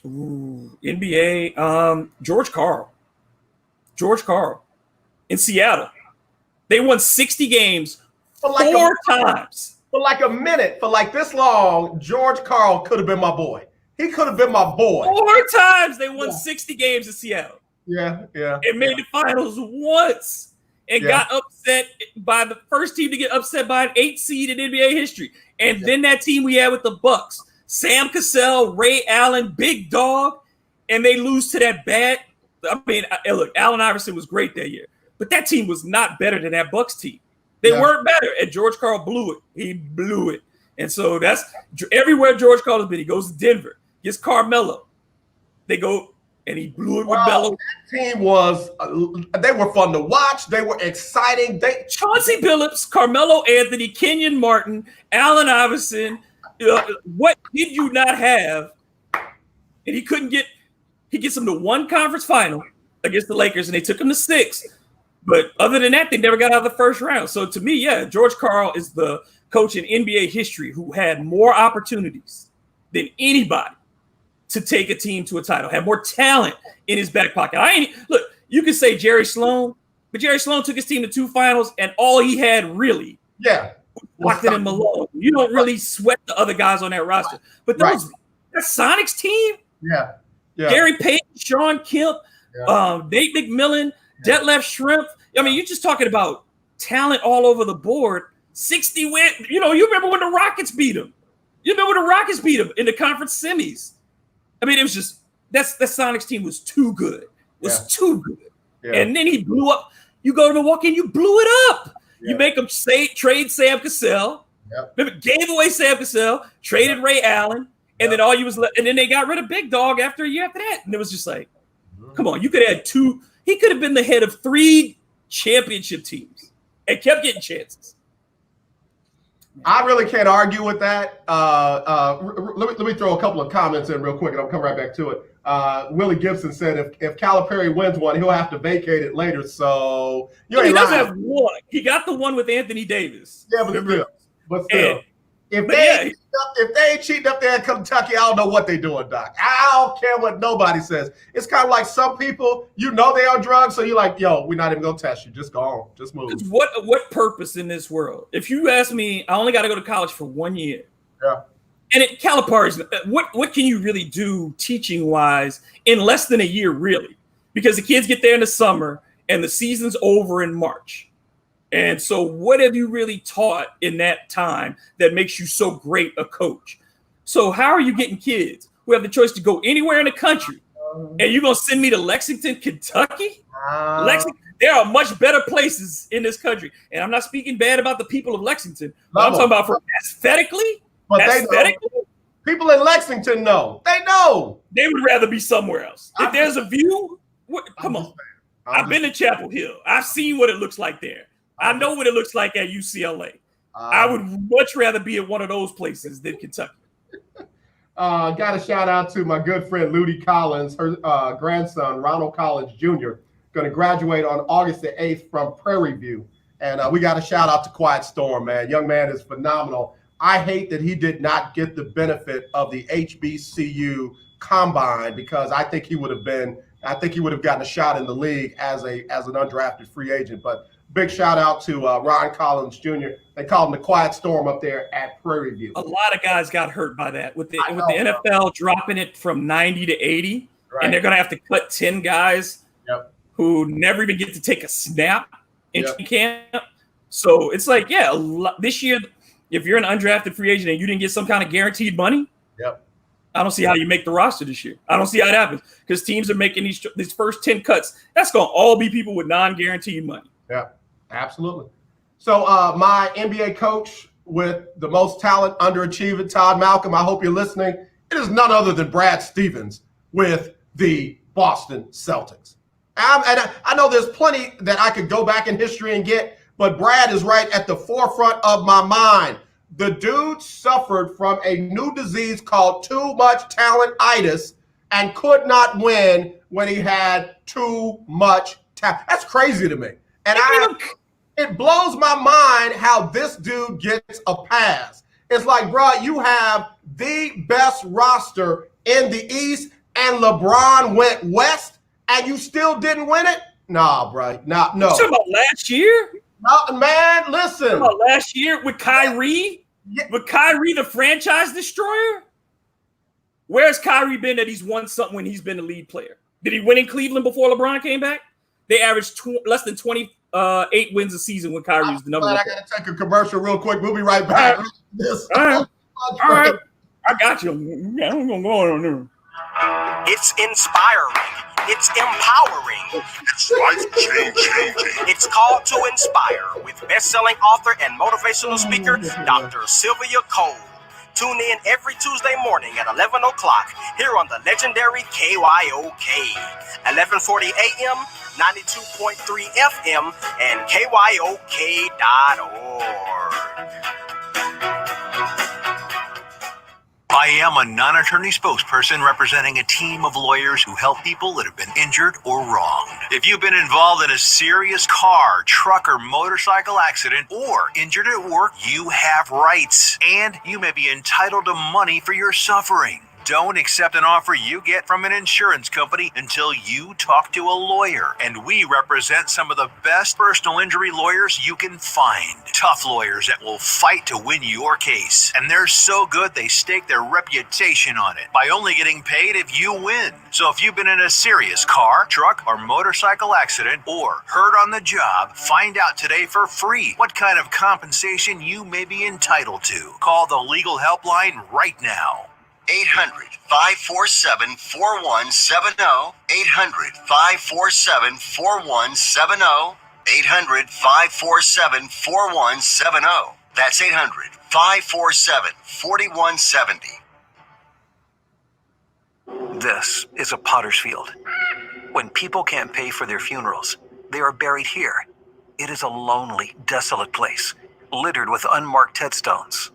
Ooh, NBA, George Karl in Seattle. They won 60 games like 4 times. For like a minute, for like this long, George Karl could have been my boy. He could have been my boy. 4 times they won 60 games in Seattle. Yeah. And made the finals once and got upset by the first team to get upset by an 8 seed in NBA history. And then that team we had with the Bucks, Sam Cassell, Ray Allen, Big Dog, and they lose to that bad. I mean, look, Allen Iverson was great that year, but that team was not better than that Bucks team. They weren't better, and George Karl blew it. He blew it. And so that's everywhere George Karl has been. He goes to Denver, gets Carmelo. They go, and he blew it with Melo. That team was, they were fun to watch. They were exciting. Chauncey Billups, Carmelo Anthony, Kenyon Martin, Allen Iverson. What did you not have? And he gets them to 1 conference final against the Lakers, and they took him to 6. But other than that, they never got out of the first round. So to me, George Karl is the coach in NBA history who had more opportunities than anybody to take a team to a title, had more talent in his back pocket. Look, you can say Jerry Sloan, but Jerry Sloan took his team to 2 finals, and all he had really was Stockton and Malone. You don't really sweat the other guys on that roster. But that Sonics team, Gary Payton, Sean Kemp, Nate McMillan, Detlef Schrempf. I mean, you're just talking about talent all over the board. 60 win. You remember when the Rockets beat them. You remember when the Rockets beat them in the conference semis. I mean, it was just that Sonics team was too good. Too good. Yeah. And then he blew up. You go to Milwaukee and you blew it up. Yeah. You make them trade Sam Cassell. Yep. Remember, gave away Sam Cassell, traded Ray Allen, and then all you was left. And then they got rid of Big Dog after a year after that. And it was just like, come on, you could have had 2. He could have been the head of 3 championship teams and kept getting chances. I really can't argue with that. Let me throw a couple of comments in real quick, and I'll come right back to it. Willie Gibson said if Calipari wins one, he'll have to vacate it later. So he doesn't have 1. He got the one with Anthony Davis. Yeah, but still. If they ain't cheating up there in Kentucky, I don't know what they're doing, Doc. I don't care what nobody says. It's kind of like some people, they're on drugs, so you're like, yo, we're not even going to test you. Just go on. Just move. What purpose in this world? If you ask me, I only got to go to college for 1 year. Yeah. And at Calipari's, what can you really do teaching-wise in less than a year, really? Because the kids get there in the summer, and the season's over in March. And so what have you really taught in that time that makes you so great a coach? So how are you getting kids who have the choice to go anywhere in the country, and you're gonna send me to Lexington, Kentucky? Lexington, there are much better places in this country, and I'm not speaking bad about the people of Lexington. But I'm talking about for aesthetically. But aesthetically, people in Lexington know. They know. They would rather be somewhere else. If there's a view, come on. I've been to Chapel Hill. I've seen what it looks like there. I know what it looks like at UCLA. I would much rather be at one of those places than Kentucky. Got a shout out to my good friend Ludi Collins. Her grandson, Ronald Collins Jr., going to graduate on August the 8th from Prairie View. And we got a shout out to Quiet Storm, man. Young man is phenomenal. I hate that he did not get the benefit of the HBCU combine, because I think he would have gotten a shot in the league as an undrafted free agent. But big shout out to Ron Collins Jr. They call him the Quiet Storm up there at Prairie View. A lot of guys got hurt by that with the NFL dropping it from 90 to 80, right. And they're going to have to cut 10 guys who never even get to take a snap in camp. So it's like, this year, if you're an undrafted free agent and you didn't get some kind of guaranteed money, I don't see how you make the roster this year. I don't see how it happens, because teams are making these first 10 cuts. That's going to all be people with non-guaranteed money. Yeah, absolutely. So my NBA coach with the most talent, underachieving, Todd Malcolm, I hope you're listening. It is none other than Brad Stevens with the Boston Celtics. And I know there's plenty that I could go back in history and get, but Brad is right at the forefront of my mind. The dude suffered from a new disease called too much talent-itis and could not win when he had too much talent. That's crazy to me. And it blows my mind how this dude gets a pass. It's like, bro, you have the best roster in the East, and LeBron went West, and you still didn't win it? Nah, bro. No. You talking about last year? No, man, listen. You talking about last year with Kyrie? Yeah. With Kyrie, the franchise destroyer? Where's Kyrie been that he's won something when he's been the lead player? Did he win in Cleveland before LeBron came back? They averaged less than 28 wins a season when Kyrie was the number one. I got to take a commercial real quick. We'll be right back. All right. I got you. I'm going to go on there. It's inspiring. It's empowering. It's life-changing. It's called to inspire with best-selling author and motivational speaker, Dr. Sylvia Cole. Tune in every Tuesday morning at 11 o'clock here on the Legendary KYOK, 1140 AM, 92.3 FM, and KYOK.org. I am a non-attorney spokesperson representing a team of lawyers who help people that have been injured or wronged. If you've been involved in a serious car, truck, or motorcycle accident, or injured at work, you have rights, and you may be entitled to money for your suffering. Don't accept an offer you get from an insurance company until you talk to a lawyer. And we represent some of the best personal injury lawyers you can find. Tough lawyers that will fight to win your case. And they're so good they stake their reputation on it by only getting paid if you win. So if you've been in a serious car, truck, or motorcycle accident, or hurt on the job, find out today for free what kind of compensation you may be entitled to. Call the legal helpline right now. 800-547-4170. 800-547-4170. 800-547-4170. That's 800-547-4170. This is a potter's field. When people can't pay for their funerals, they are buried here. It is a lonely, desolate place, littered with unmarked headstones.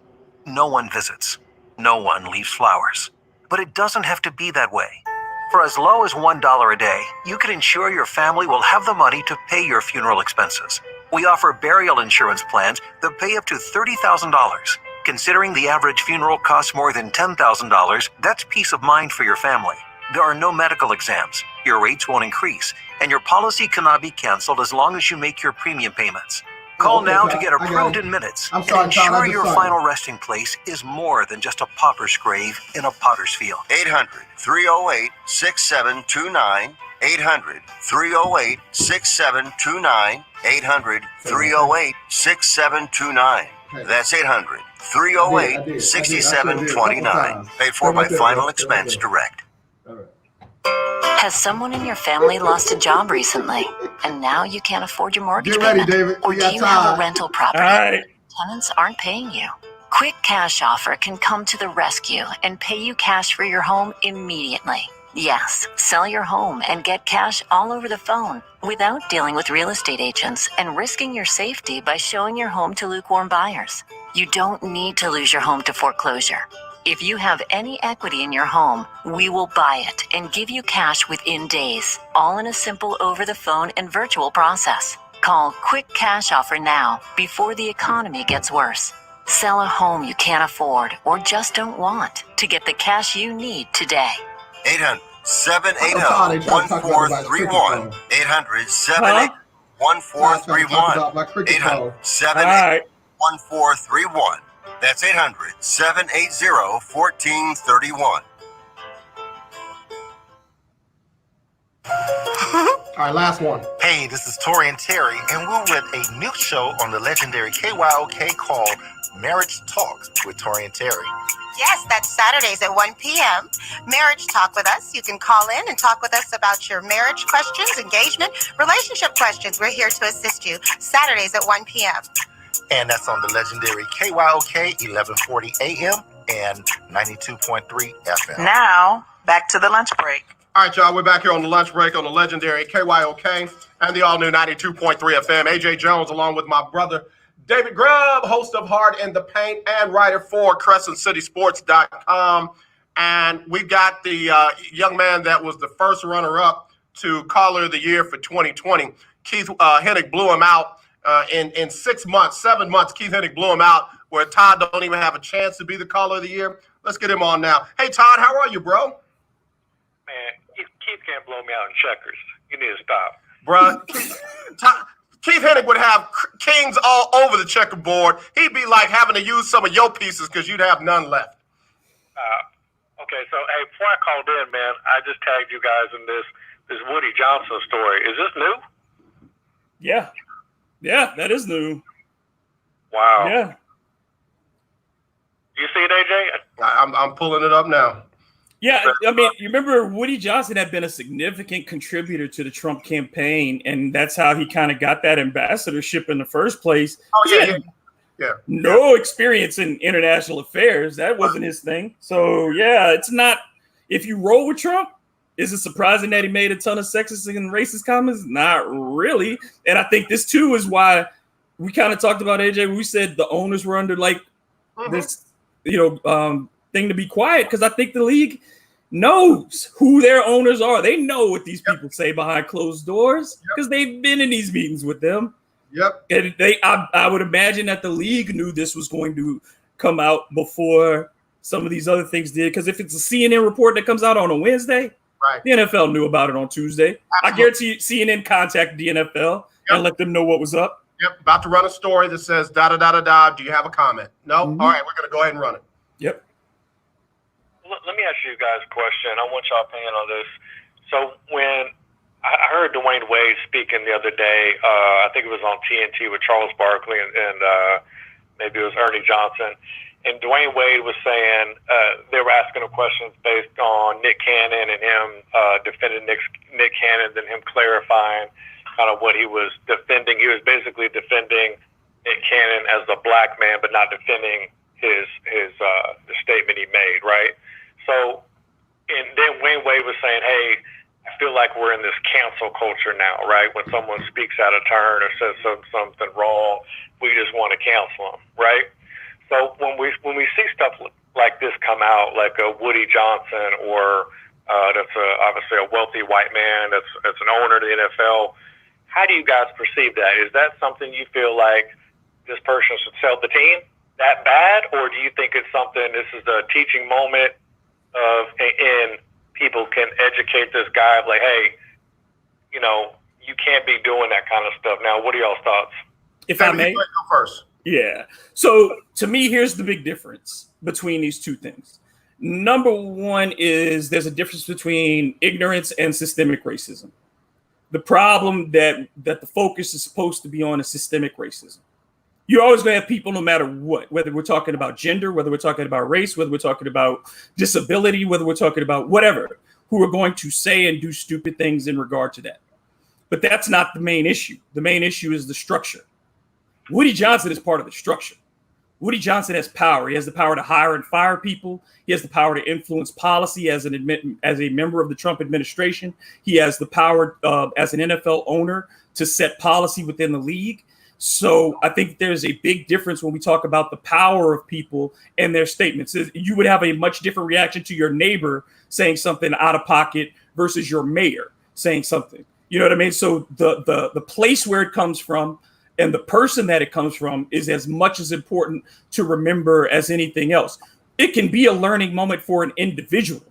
No one visits. No one leaves flowers. But it doesn't have to be that way. For as low as $1 a day, you can ensure your family will have the money to pay your funeral expenses. We offer burial insurance plans that pay up to $30,000. Considering the average funeral costs more than $10,000, that's peace of mind for your family. There are no medical exams, your rates won't increase, and your policy cannot be canceled as long as you make your premium payments. Call now to get approved in minutes and ensure your final resting place is more than just a pauper's grave in a potter's field. 800-308-6729. 800-308-6729. 800-308-6729. That's 800-308-6729. Paid for by Final Expense Direct. Has someone in your family lost a job recently, and now you can't afford your mortgage Get ready, payment? David. Or do you have a rental property? All right. Tenants aren't paying you. Quick Cash Offer can come to the rescue and pay you cash for your home immediately. Yes, sell your home and get cash all over the phone without dealing with real estate agents and risking your safety by showing your home to lukewarm buyers. You don't need to lose your home to foreclosure. If you have any equity in your home, we will buy it and give you cash within days, all in a simple over-the-phone and virtual process. Call Quick Cash Offer now before the economy gets worse. Sell a home you can't afford or just don't want to get the cash you need today. 800-780-1431. 800-780-1431. 800-780-1431. That's 800-780-1431. All right, last one. Hey, this is Tori and Terry, and we're with a new show on the legendary KYOK called Marriage Talks with Tori and Terry. Yes, that's Saturdays at 1 p.m. Marriage Talk with us. You can call in and talk with us about your marriage questions, engagement, relationship questions. We're here to assist you. Saturdays at 1 p.m. And that's on the legendary KYOK 1140 AM and 92.3 FM. Now, back to the lunch break. All right, y'all, we're back here on the lunch break on the legendary KYOK and the all-new 92.3 FM. AJ Jones, along with my brother, David Grubb, host of Hard in the Paint and writer for CrescentCitySports.com. And we got the young man that was the first runner-up to Caller of the Year for 2020. Keith Hennig blew him out in 7 months. Keith Hennig blew him out where Todd don't even have a chance to be the Caller of the Year. Let's get him on now. Hey, Todd, how are you, bro? Man, Keith can't blow me out in checkers. You need to stop. Bruh, Keith Hennig would have kings all over the checkerboard. He'd be like having to use some of your pieces because you'd have none left. Okay, so, hey, before I called in, man, I just tagged you guys in this Woody Johnson story. Is this new? Yeah. Yeah, that is new. Wow. Yeah. You see it, AJ? I'm pulling it up now. Yeah, I mean, you remember Woody Johnson had been a significant contributor to the Trump campaign, and that's how he kind of got that ambassadorship in the first place. Oh, yeah. No experience in international affairs. That wasn't his thing. So, yeah, it's not – if you roll with Trump, is it surprising that he made a ton of sexist and racist comments? Not really. And I think this, too, is why we kind of talked about, AJ, we said the owners were under, like, this, thing to be quiet, because I think the league knows who their owners are. They know what these people say behind closed doors because they've been in these meetings with them. Yep. And I would imagine that the league knew this was going to come out before some of these other things did. Because if it's a CNN report that comes out on a Wednesday, right, the NFL knew about it on Tuesday. Absolutely. I guarantee CNN contacted the NFL and let them know what was up. Yep. About to run a story that says da-da-da-da-da. Do you have a comment? No? Mm-hmm. All right. We're going to go ahead and run it. Yep. Let me ask you guys a question. I want y'all opinion on this. So when I heard Dwayne Wade speaking the other day, I think it was on TNT with Charles Barkley and maybe it was Ernie Johnson. And Dwayne Wade was saying they were asking him questions based on Nick Cannon and him defending Nick Cannon and him clarifying kind of what he was defending. He was basically defending Nick Cannon as a black man, but not defending the statement he made, right? So, and then Wayne Wade was saying, hey, I feel like we're in this cancel culture now, right? When someone speaks out of turn or says something wrong, we just want to cancel them, right? So when we see stuff like this come out, like a Woody Johnson or that's obviously a wealthy white man that's an owner of the NFL, how do you guys perceive that? Is that something you feel like this person should sell the team that bad, or do you think it's something, this is a teaching moment and people can educate this guy of like, hey, you can't be doing that kind of stuff. Now, what are y'all's thoughts? If I may? Go first. Yeah. So to me, here's the big difference between these two things. Number one is there's a difference between ignorance and systemic racism. The problem that the focus is supposed to be on is systemic racism. You're always going to have people, no matter what, whether we're talking about gender, whether we're talking about race, whether we're talking about disability, whether we're talking about whatever, who are going to say and do stupid things in regard to that. But that's not the main issue. The main issue is the structure. Woody Johnson is part of the structure. Woody Johnson has power. He has the power to hire and fire people. He has the power to influence policy as a member of the Trump administration. He has the power as an NFL owner to set policy within the league. So I think there's a big difference when we talk about the power of people and their statements. You would have a much different reaction to your neighbor saying something out of pocket versus your mayor saying something. You know what I mean? So the place where it comes from and the person that it comes from is as much as important to remember as anything else. It can be a learning moment for an individual,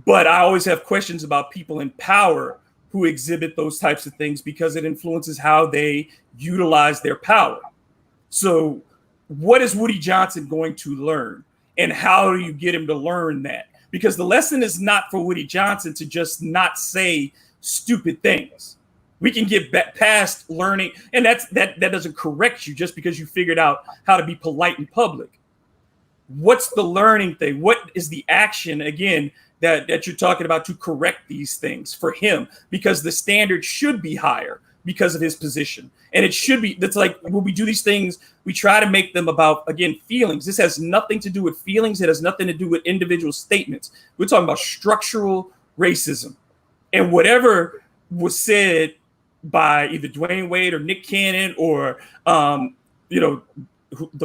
but I always have questions about people in power who exhibit those types of things because it influences how they utilize their power. So what is Woody Johnson going to learn? And how do you get him to learn that? Because the lesson is not for Woody Johnson to just not say stupid things. We can get back past learning, and that doesn't correct you just because you figured out how to be polite in public. What's the learning thing? What is the action, again, that you're talking about to correct these things for him? Because the standard should be higher because of his position. And it should be, that's like when we do these things, we try to make them about, again, feelings. This has nothing to do with feelings. It has nothing to do with individual statements. We're talking about structural racism. And whatever was said by either Dwayne Wade or Nick Cannon or, the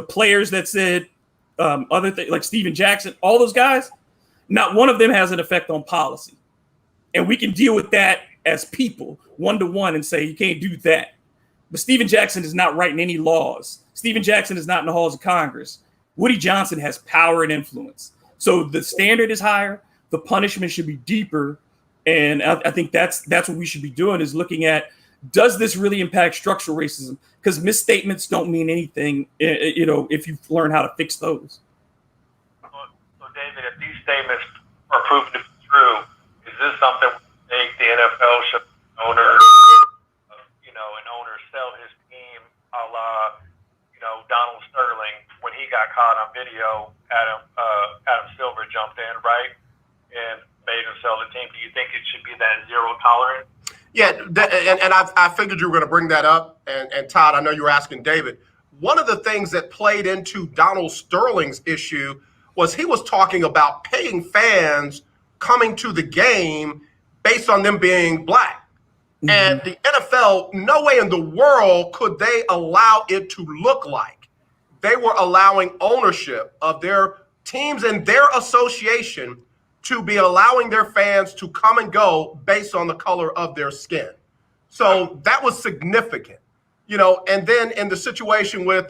players that said other things like Steven Jackson, all those guys, not one of them has an effect on policy. And we can deal with that as people, one-to-one, and say, you can't do that. But Steven Jackson is not writing any laws. Steven Jackson is not in the halls of Congress. Woody Johnson has power and influence. So the standard is higher. The punishment should be deeper. And I think that's what we should be doing, is looking at, does this really impact structural racism? Because misstatements don't mean anything, if you learn how to fix those. So David, if these statements are proven to be true, is this something we think the NFL should an owner sell his team a la, Donald Sterling when he got caught on video? Adam Silver jumped in, right, and made him sell the team. Do you think it should be that zero tolerance? Yeah, and I figured you were going to bring that up. And Todd, I know you were asking David. One of the things that played into Donald Sterling's issue was he was talking about paying fans coming to the game based on them being black. Mm-hmm. And the NFL, no way in the world could they allow it to look like they were allowing ownership of their teams and their association to be allowing their fans to come and go based on the color of their skin. So that was significant, and then in the situation with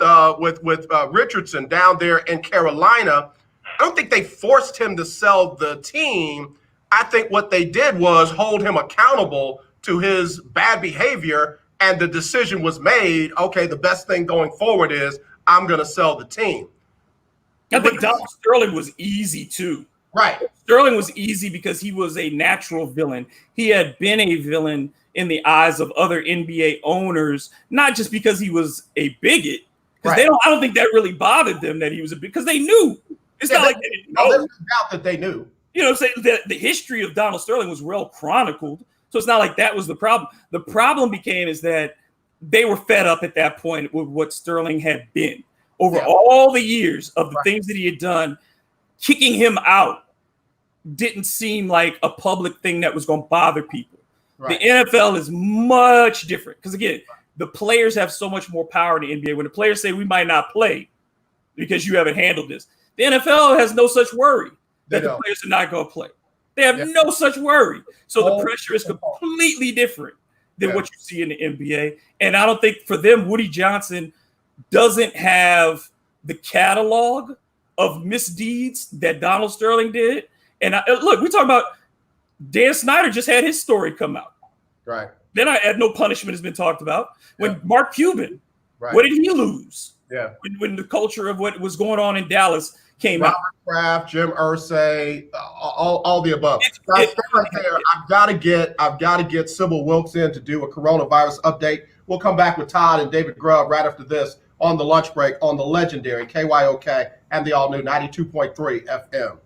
Richardson down there in Carolina, I don't think they forced him to sell the team. I think what they did was hold him accountable to his bad behavior, and the decision was made, okay, the best thing going forward is I'm going to sell the team. I think Donald Sterling was easy too. Right. Sterling was easy because he was a natural villain. He had been a villain in the eyes of other NBA owners, not just because he was a bigot. Because I don't think that really bothered them that he was a bigot, because they knew. It's not like they didn't know. There's no doubt that they knew. I'm saying? The history of Donald Sterling was well chronicled. So it's not like that was the problem. The problem is that they were fed up at that point with what Sterling had been over all the years of the things that he had done. Kicking him out didn't seem like a public thing that was going to bother people. Right. The NFL is much different because, again, the players have so much more power in the NBA. When the players say we might not play because you haven't handled this, the NFL has no such worry that the players are not going to play. They have no such worry. So the pressure is completely different than what you see in the NBA. And I don't think for them, Woody Johnson doesn't have the catalog of misdeeds that Donald Sterling did. And look, we're talking about Dan Snyder just had his story come out. Right. Then I had no punishment has been talked about. When Mark Cuban, what did he lose? Yeah. When the culture of what was going on in Dallas came out. Robert Kraft, Jim Irsay, all the above. I've got to get Sybil Wilkes in to do a coronavirus update. We'll come back with Todd and David Grubb right after this on the lunch break on the legendary KYOK and the all-new 92.3 FM.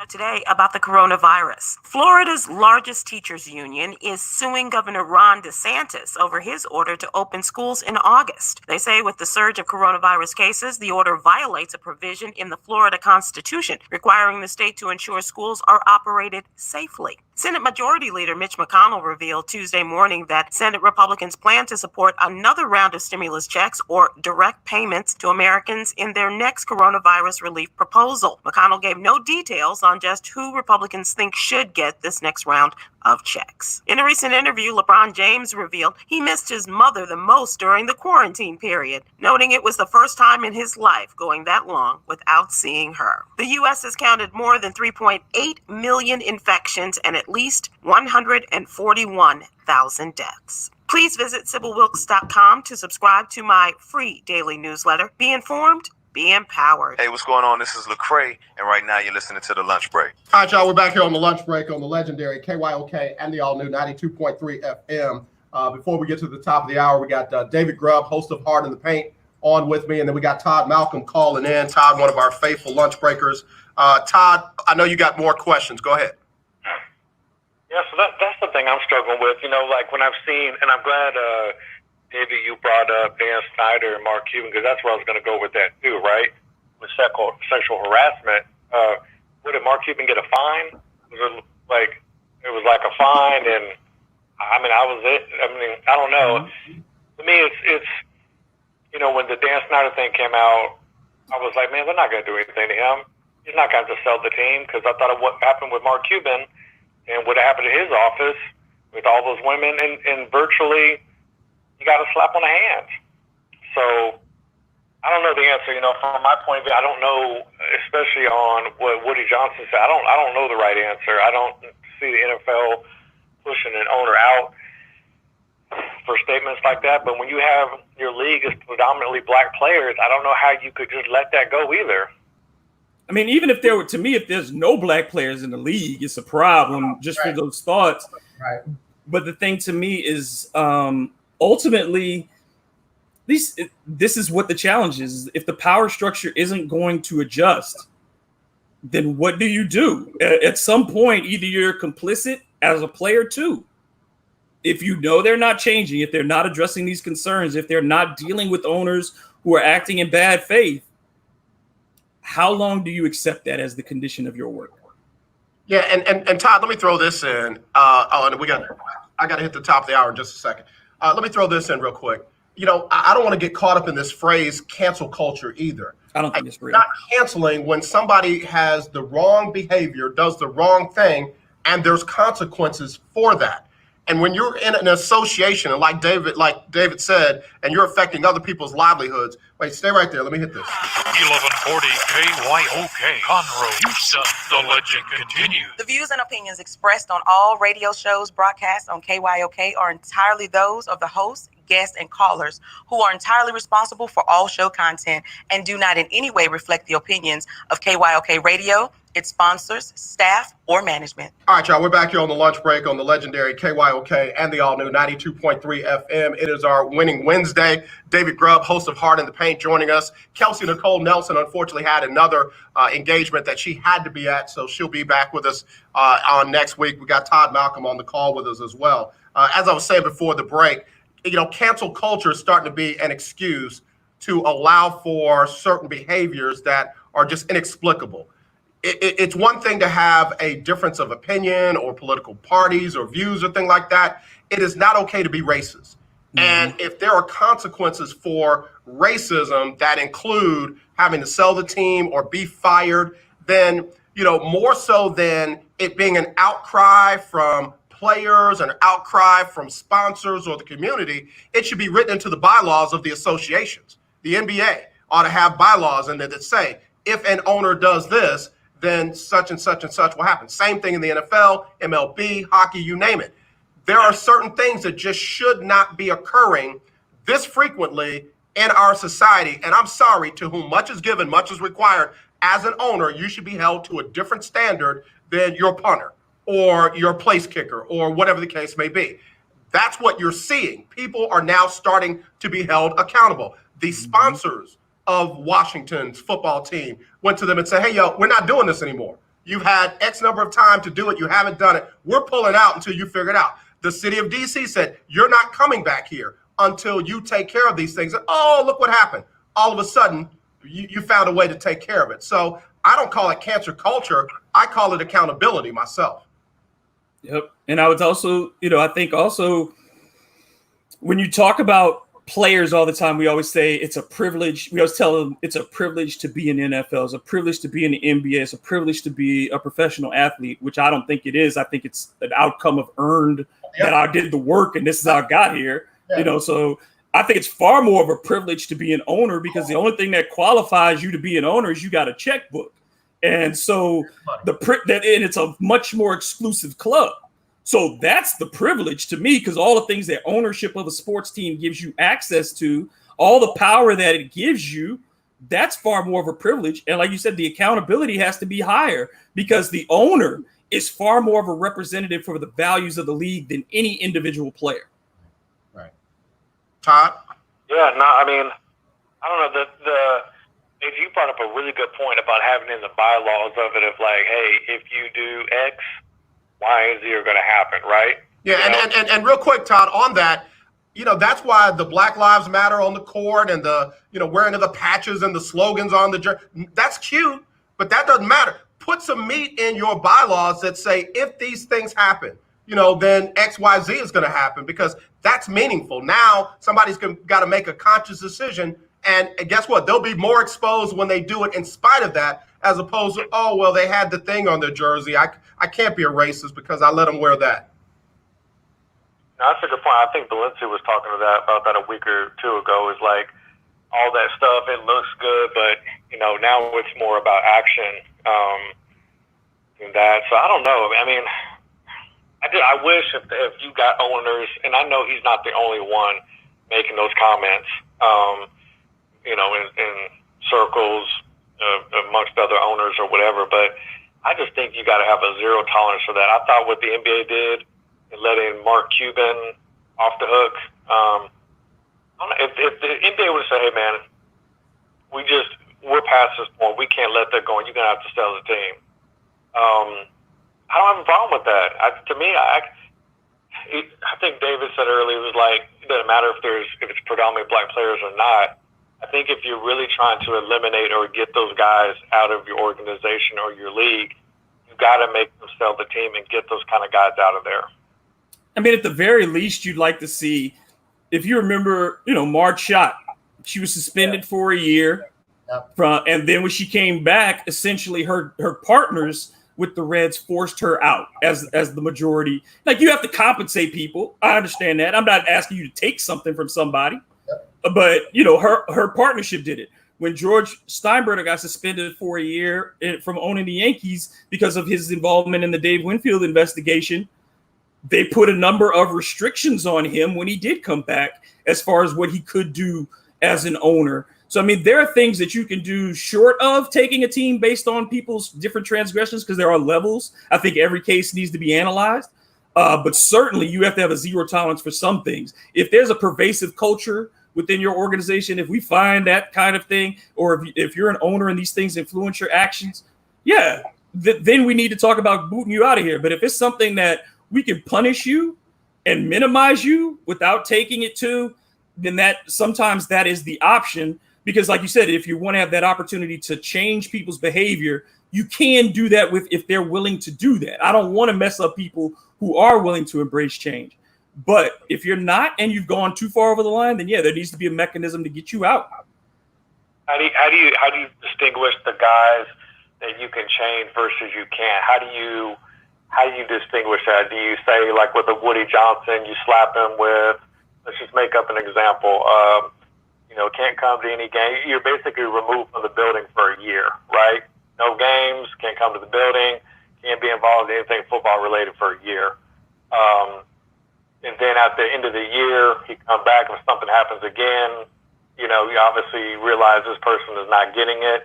Today about the coronavirus. Florida's largest teachers union is suing Governor Ron DeSantis over his order to open schools in August. They say with the surge of coronavirus cases, the order violates a provision in the Florida Constitution requiring the state to ensure schools are operated safely. Senate Majority Leader Mitch McConnell revealed Tuesday morning that Senate Republicans plan to support another round of stimulus checks or direct payments to Americans in their next coronavirus relief proposal. McConnell gave no details on just who Republicans think should get this next round of checks. In a recent interview, LeBron James revealed he missed his mother the most during the quarantine period, noting it was the first time in his life going that long without seeing her. The U.S. has counted more than 3.8 million infections and at least 141,000 deaths. Please visit SibylWilkes.com to subscribe to my free daily newsletter. Be informed, be empowered. Hey, what's going on? This is Lecrae, and right now you're listening to The Lunch Break. All right, y'all, we're back here on the lunch break on the legendary KYOK and the all-new 92.3 FM. Before we get to the top of the hour, we got David Grubb, host of Hard in the Paint, on with me, and then we got Todd Malcolm calling in. Todd, one of our faithful lunch breakers. Todd, I know you got more questions. Go ahead. Yeah, so that's the thing I'm struggling with. You know, like when I've seen, and I'm glad, David, you brought up Dan Snyder and Mark Cuban, because that's where I was going to go with that too, right? With sexual harassment. Did Mark Cuban get a fine? It was like a fine, and I don't know. To me, it's you know, when the Dan Snyder thing came out, I was like, man, they're not going to do anything to him. He's not going to sell the team, because I thought of what happened with Mark Cuban and what happened to his office with all those women, and virtually you got a slap on the hand. So I don't know the answer. You know, from my point of view, I don't know, especially on what Woody Johnson said. I don't know the right answer. I don't see the NFL pushing an owner out for statements like that. But when you have your league is predominantly black players, I don't know how you could just let that go either. I mean, even if there were, to me, if there's no black players in the league, it's a problem just for those thoughts. Right. But the thing to me is, ultimately, this is what the challenge is. If the power structure isn't going to adjust, then what do you do? At some point, either you're complicit as a player too. If you know they're not changing, if they're not addressing these concerns, if they're not dealing with owners who are acting in bad faith, how long do you accept that as the condition of your work? Yeah, and Todd, let me throw this in. I got to hit the top of the hour in just a second. Let me throw this in real quick. You know, I don't want to get caught up in this phrase cancel culture either. I don't think it's real. Not canceling when somebody has the wrong behavior, does the wrong thing, and there's consequences for that. And when you're in an association, and like David said, and you're affecting other people's livelihoods. Wait, stay right there. Let me hit this. 1140 KYOK Conroe, Houston. The legend continues. The views and opinions expressed on all radio shows broadcast on KYOK are entirely those of the hosts, guests, and callers, who are entirely responsible for all show content and do not in any way reflect the opinions of KYOK Radio, its sponsors, staff, or management. All right, y'all, we're back here on the lunch break on the legendary KYOK and the all-new 92.3 FM. It is our winning Wednesday. David Grubb, host of Hard in the Paint, joining us. Kelsey Nicole Nelson unfortunately had another engagement that she had to be at, so she'll be back with us on next week. We got Todd Malcolm on the call with us as well. As I was saying before the break, you know, cancel culture is starting to be an excuse to allow for certain behaviors that are just inexplicable. It's one thing to have a difference of opinion or political parties or views or thing like that. It is not okay to be racist. Mm-hmm. And if there are consequences for racism that include having to sell the team or be fired, then, you know, more so than it being an outcry from players, an outcry from sponsors or the community, it should be written into the bylaws of the associations. The NBA ought to have bylaws in there that say, if an owner does this, then such and such and such will happen. Same thing in the NFL, MLB, hockey, you name it. There are certain things that just should not be occurring this frequently in our society. And I'm sorry, to whom much is given, much is required. As an owner, you should be held to a different standard than your punter or your place kicker or whatever the case may be. That's what you're seeing. People are now starting to be held accountable. The sponsors of Washington's football team went to them and said, hey, yo, we're not doing this anymore. You've had X number of time to do it. You haven't done it. We're pulling out until you figure it out. The city of D.C. said, you're not coming back here until you take care of these things. And, oh, look what happened. All of a sudden, you found a way to take care of it. So I don't call it cancer culture. I call it accountability myself. Yep. And I would also, I think also when you talk about players all the time, we always say it's a privilege. We always tell them it's a privilege to be in the NFL. It's a privilege to be in the NBA. It's a privilege to be a professional athlete, which I don't think it is. I think it's an outcome of earned that I did the work and this is how I got here. So I think it's far more of a privilege to be an owner because the only thing that qualifies you to be an owner is you got a checkbook. And so it's a much more exclusive club. So that's the privilege to me, because all the things that ownership of a sports team gives you access to, all the power that it gives you, that's far more of a privilege. And like you said, the accountability has to be higher because the owner is far more of a representative for the values of the league than any individual player. Right. Todd? Yeah, no, I mean, I don't know, if you brought up a really good point about having in the bylaws of it of like, hey, if you do X, Y and Z are going to happen, right? Yeah, and real quick, Todd, on that, that's why the Black Lives Matter on the court and the, wearing of the patches and the slogans on the jersey, that's cute, but that doesn't matter. Put some meat in your bylaws that say if these things happen, then X, Y, Z is going to happen because that's meaningful. Now somebody's got to make a conscious decision. And guess what? They'll be more exposed when they do it in spite of that, as opposed to, oh, well, they had the thing on their jersey. I can't be a racist because I let them wear that. No, that's a good point. I think Valencia was talking about that a week or two ago. Is like all that stuff. It looks good, but now it's more about action than that. So I don't know. I mean, I wish if you got owners, and I know he's not the only one making those comments. In circles amongst other owners or whatever, but I just think you got to have a zero tolerance for that. I thought what the NBA did in letting Mark Cuban off the hook. If the NBA would have said, "Hey, man, we're past this point. We can't let that go, and you're gonna have to sell the team." I don't have a problem with that. To me, I think David said earlier, it was like it doesn't matter if it's predominantly black players or not. I think if you're really trying to eliminate or get those guys out of your organization or your league, you got to make them sell the team and get those kind of guys out of there. I mean, at the very least, you'd like to see, if you remember, Marge Schott, she was suspended for a year. And then when she came back, essentially her partners with the Reds forced her out as the majority. Like, you have to compensate people. I understand that. I'm not asking you to take something from somebody. But, her partnership did it. When George Steinbrenner got suspended for a year from owning the Yankees because of his involvement in the Dave Winfield investigation, they put a number of restrictions on him when he did come back as far as what he could do as an owner. So, I mean, there are things that you can do short of taking a team based on people's different transgressions because there are levels. I think every case needs to be analyzed. But certainly you have to have a zero tolerance for some things. If there's a pervasive culture within your organization, if we find that kind of thing, or if you're an owner and these things influence your actions, then we need to talk about booting you out of here. But if it's something that we can punish you and minimize you without taking it to, then sometimes that is the option. Because like you said, if you want to have that opportunity to change people's behavior, you can do that if they're willing to do that. I don't want to mess up people who are willing to embrace change. But if you're not and you've gone too far over the line, then there needs to be a mechanism to get you out. How do you distinguish the guys that you can change versus you can't? How do you distinguish that? Do you say, like with a Woody Johnson, you slap him with, let's just make up an example, can't come to any game. You're basically removed from the building for a year, right? No games, can't come to the building, can't be involved in anything football related for a year. And then at the end of the year, he come back and something happens again, you obviously realize this person is not getting it.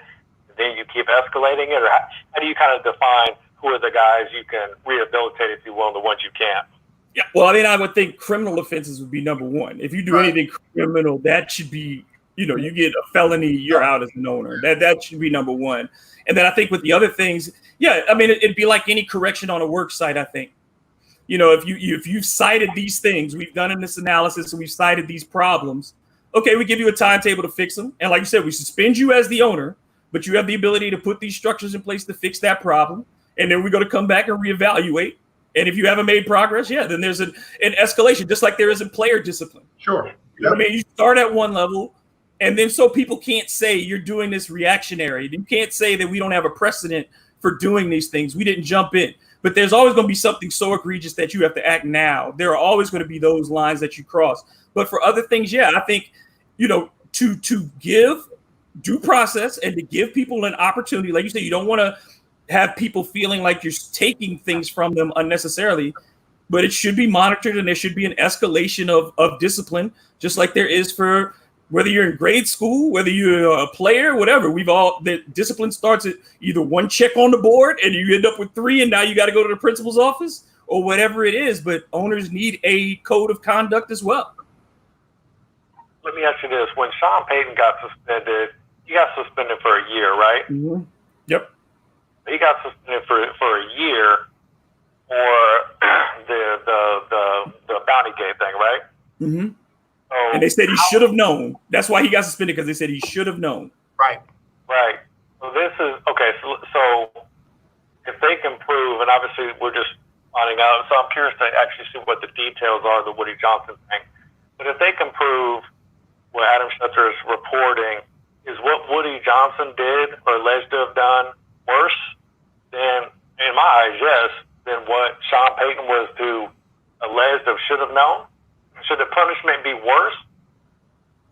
Then you keep escalating it, or how do you kind of define who are the guys you can rehabilitate, if you will, and the ones you can't? Yeah, well, I mean, I would think criminal offenses would be number one. If you do anything criminal, that should be, you get a felony, you're out as an owner. That should be number one. And then I think with the other things, yeah, I mean, it'd be like any correction on a work site, I think. If you've cited these things, we've done in this analysis and we've cited these problems, okay, we give you a timetable to fix them. And like you said, we suspend you as the owner, but you have the ability to put these structures in place to fix that problem. And then we're going to come back and reevaluate. And if you haven't made progress, then there's an escalation, just like there is in player discipline. Sure. You know what I mean? You start at one level, and then so people can't say you're doing this reactionary. You can't say that we don't have a precedent for doing these things. We didn't jump in. But there's always going to be something so egregious that you have to act now. There are always going to be those lines that you cross. But for other things, I think, to give due process and to give people an opportunity, like you said, you don't want to have people feeling like you're taking things from them unnecessarily, but it should be monitored and there should be an escalation of discipline, just like there is for whether you're in grade school, whether you're a player, whatever. The discipline starts at either one check on the board and you end up with 3 and now you got to go to the principal's office or whatever it is, but owners need a code of conduct as well. Let me ask you this. When Sean Payton got suspended, he got suspended for a year, right? Mm-hmm. Yep. He got suspended for a year for the bounty gate thing, right? Mm-hmm. So and they said he should have known. That's why he got suspended, because they said he should have known. Right. So this is okay. So if they can prove, and obviously we're just finding out. So I'm curious to actually see what the details are of the Woody Johnson thing. But if they can prove what Adam Schefter is reporting is what Woody Johnson did or alleged to have done worse, then in my eyes, yes, than what Sean Payton was to alleged of should have known. Should the punishment be worse?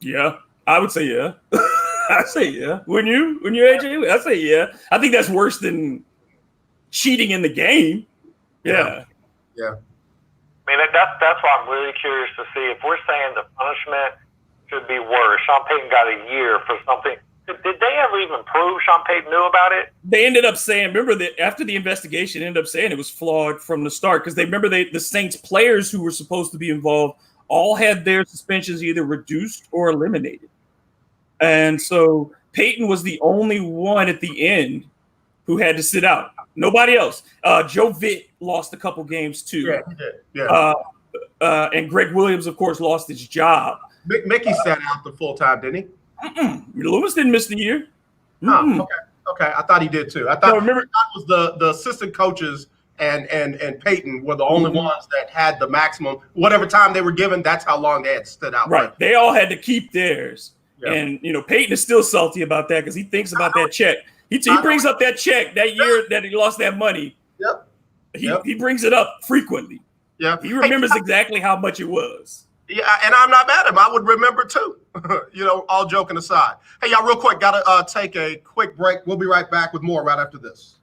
Yeah, I would say yeah. I say yeah. Wouldn't you, AJ? I say yeah. I think that's worse than cheating in the game. Yeah. I mean, that's why I'm really curious to see if we're saying the punishment should be worse. Sean Payton got a year for something. Did they ever even prove Sean Payton knew about it? They ended up saying, remember that after the investigation, ended up saying it was flawed from the start, because they remember the Saints players who were supposed to be involved all had their suspensions either reduced or eliminated. And so Payton was the only one at the end who had to sit out. Nobody else. Joe Vitt lost a couple games too. Yeah, he did. Yeah. And Greg Williams, of course, lost his job. Mickey sat out the full time, didn't he? Lewis didn't miss the year. Okay. I thought he did too. I thought it was the assistant coaches and Peyton were the only ones that had the maximum. Whatever time they were given, that's how long they had stood out. Right. They all had to keep theirs. Yeah. And, Peyton is still salty about that because he thinks about that check. He brings up that check that year that he lost that money. Yep. He brings it up frequently. Yeah. He remembers exactly how much it was. Yeah, and I'm not mad at him. I would remember too. All joking aside. Hey, y'all, real quick, gotta take a quick break. We'll be right back with more right after this.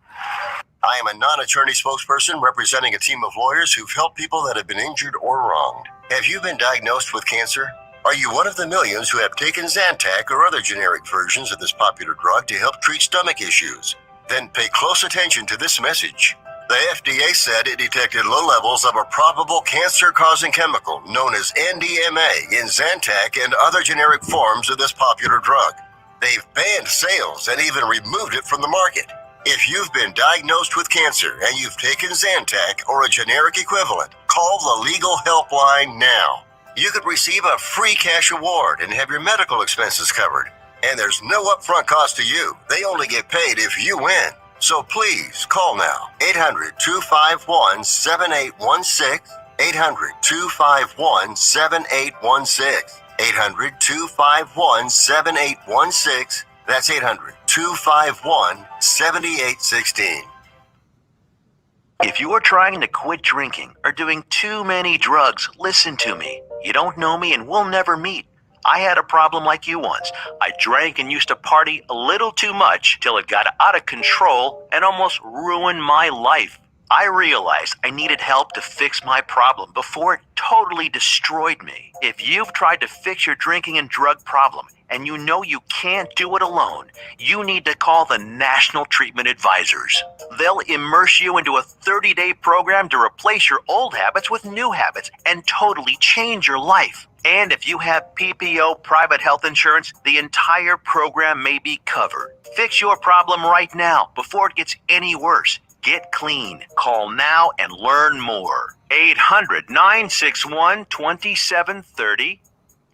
I am a non-attorney spokesperson representing a team of lawyers who've helped people that have been injured or wronged. Have you been diagnosed with cancer? Are you one of the millions who have taken Zantac or other generic versions of this popular drug to help treat stomach issues? Then pay close attention to this message. The FDA said it detected low levels of a probable cancer-causing chemical known as NDMA in Zantac and other generic forms of this popular drug. They've banned sales and even removed it from the market. If you've been diagnosed with cancer and you've taken Zantac or a generic equivalent, call the legal helpline now. You could receive a free cash award and have your medical expenses covered. And there's no upfront cost to you. They only get paid if you win. So please call now. 800-251-7816. 800-251-7816. 800-251-7816. That's 800-251-7816. If you are trying to quit drinking or doing too many drugs, listen to me. You don't know me and we'll never meet. I had a problem like you once. I drank and used to party a little too much till it got out of control and almost ruined my life. I realized I needed help to fix my problem before it totally destroyed me. If you've tried to fix your drinking and drug problem and you know you can't do it alone, you need to call the National Treatment Advisors. They'll immerse you into a 30-day program to replace your old habits with new habits and totally change your life. And if you have PPO private health insurance, the entire program may be covered. Fix your problem right now before it gets any worse. Get clean. Call now and learn more. 800-961-2730.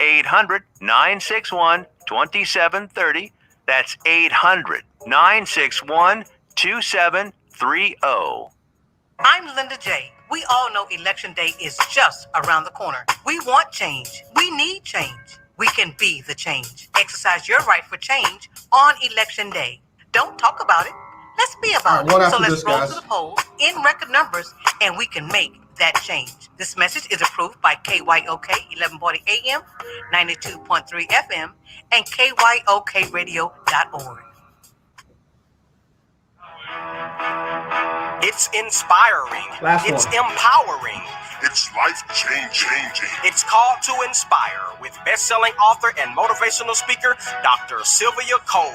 800-961-2730. That's 800-961-2730. I'm Linda J. We all know Election Day is just around the corner. We want change. We need change. We can be the change. Exercise your right for change on Election Day. Don't talk about it. Let's be about it. So let's roll to the polls in record numbers, and we can make that change. This message is approved by KYOK 1140 AM, 92.3 FM, and KYOKradio.org. It's inspiring. It's empowering. It's life-changing. It's called to inspire with best-selling author and motivational speaker, Dr. Sylvia Cole.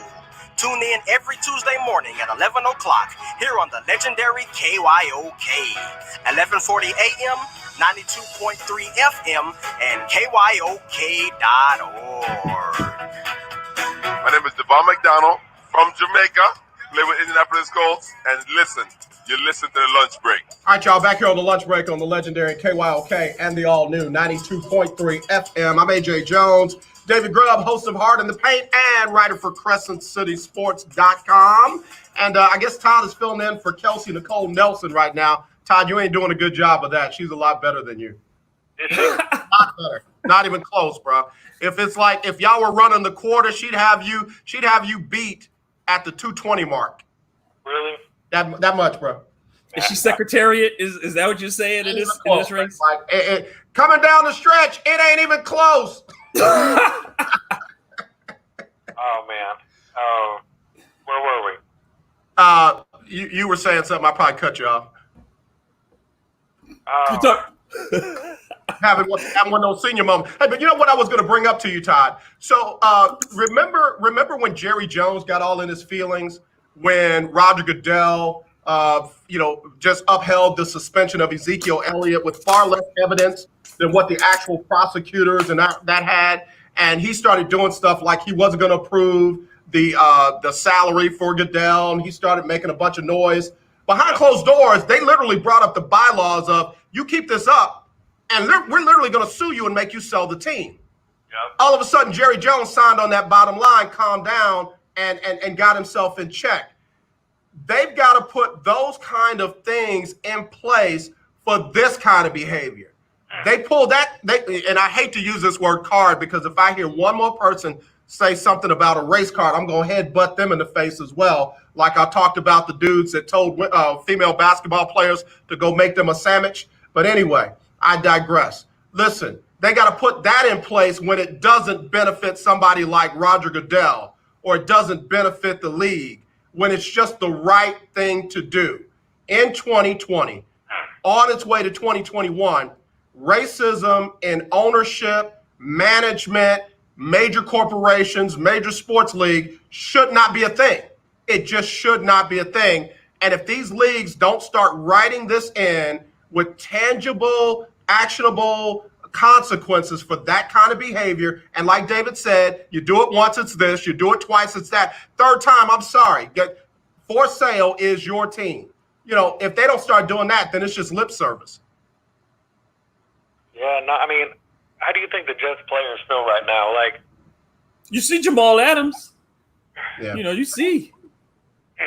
Tune in every Tuesday morning at 11 o'clock here on the legendary KYOK, 1140 AM, 92.3 FM, and KYOK.org. My name is Devon McDonald from Jamaica, live in Indianapolis Colts, and listen. You listen to the lunch break. All right, y'all, back here on the lunch break on the legendary KYOK and the all-new 92.3 FM. I'm AJ Jones, David Grubb, host of Hard in the Paint and writer for CrescentCitySports.com. And I guess Todd is filling in for Kelsey Nicole Nelson right now. Todd, you ain't doing a good job of that. She's a lot better than you. Not better. Not even close, bro. If it's like if y'all were running the quarter, she'd have you beat at the 220 mark. Really? That much, bro. Is she secretariat? Is that what you're saying in this race? Like, coming down the stretch, it ain't even close. Oh man. Where were we? You were saying something. I probably cut you off. Having one of those senior moments. Hey, but you know what I was going to bring up to you, Todd? So remember when Jerry Jones got all in his feelings when Roger Goodell, just upheld the suspension of Ezekiel Elliott with far less evidence than what the actual prosecutors and that had, and he started doing stuff like he wasn't going to approve the salary for Goodell, and he started making a bunch of noise. Behind closed doors, they literally brought up the bylaws of, you keep this up, and we're literally going to sue you and make you sell the team. Yep. All of a sudden, Jerry Jones signed on that bottom line, calmed down, and got himself in check. They've got to put those kind of things in place for this kind of behavior. They pull that, and I hate to use this word card, because if I hear one more person say something about a race card, I'm going to headbutt them in the face as well. Like I talked about the dudes that told female basketball players to go make them a sandwich. But anyway, I digress. Listen, they got to put that in place when it doesn't benefit somebody like Roger Goodell, or it doesn't benefit the league, when it's just the right thing to do. In 2020, on its way to 2021, racism in ownership, management, major corporations, major sports league should not be a thing. It just should not be a thing. And if these leagues don't start writing this in with tangible, actionable consequences for that kind of behavior, and like David said, you do it once, it's this, you do it twice, it's that. Third time, I'm sorry. For sale is your team. If they don't start doing that, then it's just lip service. Yeah, no, I mean, how do you think the Jets players feel right now? Like, you see Jamal Adams. Yeah. You see. I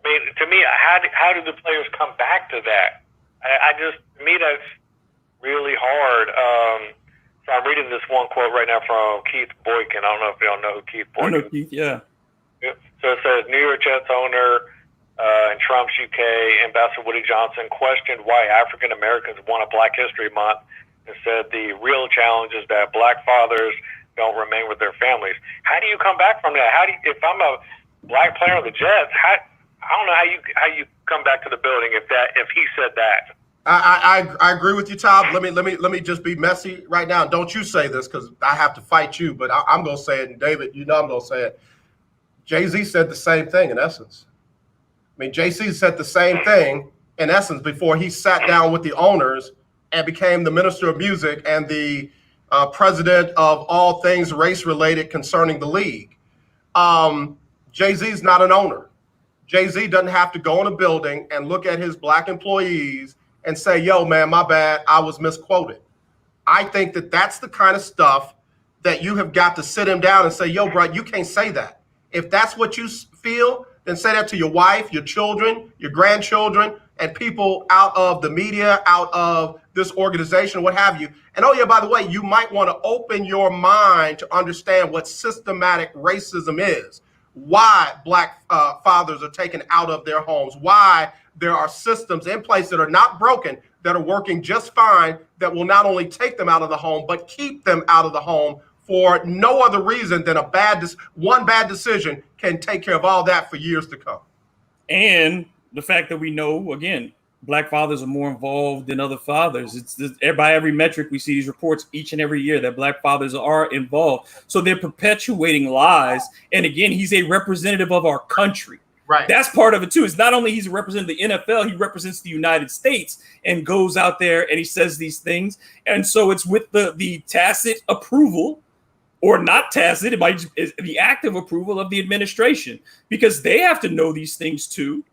mean, to me, how do the players come back to that? To me, that's really hard. So I'm reading this one quote right now from Keith Boykin. I don't know if y'all know who Keith Boykin is. I know Keith, yeah. So it says, New York Jets owner and Trump's UK Ambassador Woody Johnson questioned why African Americans won a Black History Month and said the real challenge is that Black fathers don't remain with their families. How do you come back from that? If I'm a Black player on the Jets, I don't know how you come back to the building if he said that. I agree with you, Todd. Let me just be messy right now. Don't you say this because I have to fight you, but I'm gonna say it. And David, you know I'm gonna say it. Jay-Z said the same thing in essence. I mean, Jay-Z said the same thing in essence before he sat down with the owners and became the minister of music and the president of all things race-related concerning the league. Jay-Z's not an owner. Jay-Z doesn't have to go in a building and look at his black employees and say, yo, man, my bad, I was misquoted. I think that that's the kind of stuff that you have got to sit him down and say, yo, bro, you can't say that. If that's what you feel, then say that to your wife, your children, your grandchildren, and people out of the media, out of this organization, what have you. And oh yeah, by the way, you might want to open your mind to understand what systematic racism is, why black fathers are taken out of their homes, why there are systems in place that are not broken, that are working just fine, that will not only take them out of the home, but keep them out of the home for no other reason than one bad decision can take care of all that for years to come. And the fact that we know, again, black fathers are more involved than other fathers. It's by every metric we see these reports each and every year that black fathers are involved. So they're perpetuating lies. And again, he's a representative of our country. Right. That's part of it too. It's not only he's representing the NFL, he represents the United States and goes out there and he says these things. And so it's with the tacit approval, or not tacit, it might be the active approval of the administration, because they have to know these things too.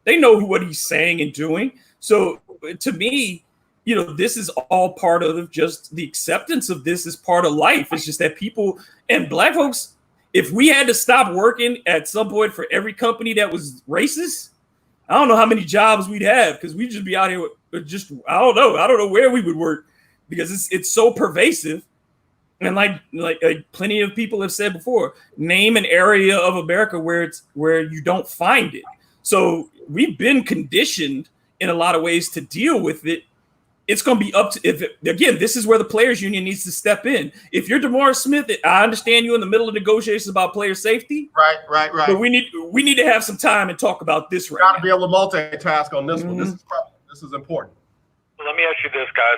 They know what he's saying and doing. So to me, this is all part of just the acceptance of this as part of life. It's just that people and black folks, if we had to stop working at some point for every company that was racist, I don't know how many jobs we'd have, because we'd just be out here with just, I don't know where we would work, because it's so pervasive. And like plenty of people have said before, name an area of America where you don't find it. So we've been conditioned in a lot of ways to deal with it. It's going to be up to, again, this is where the players union needs to step in. If you're DeMar Smith, I understand you in the middle of negotiations about player safety. Right. But we need to have some time and talk about this right now. Got to be able to multitask on this one. This is important. Well, let me ask you this, guys.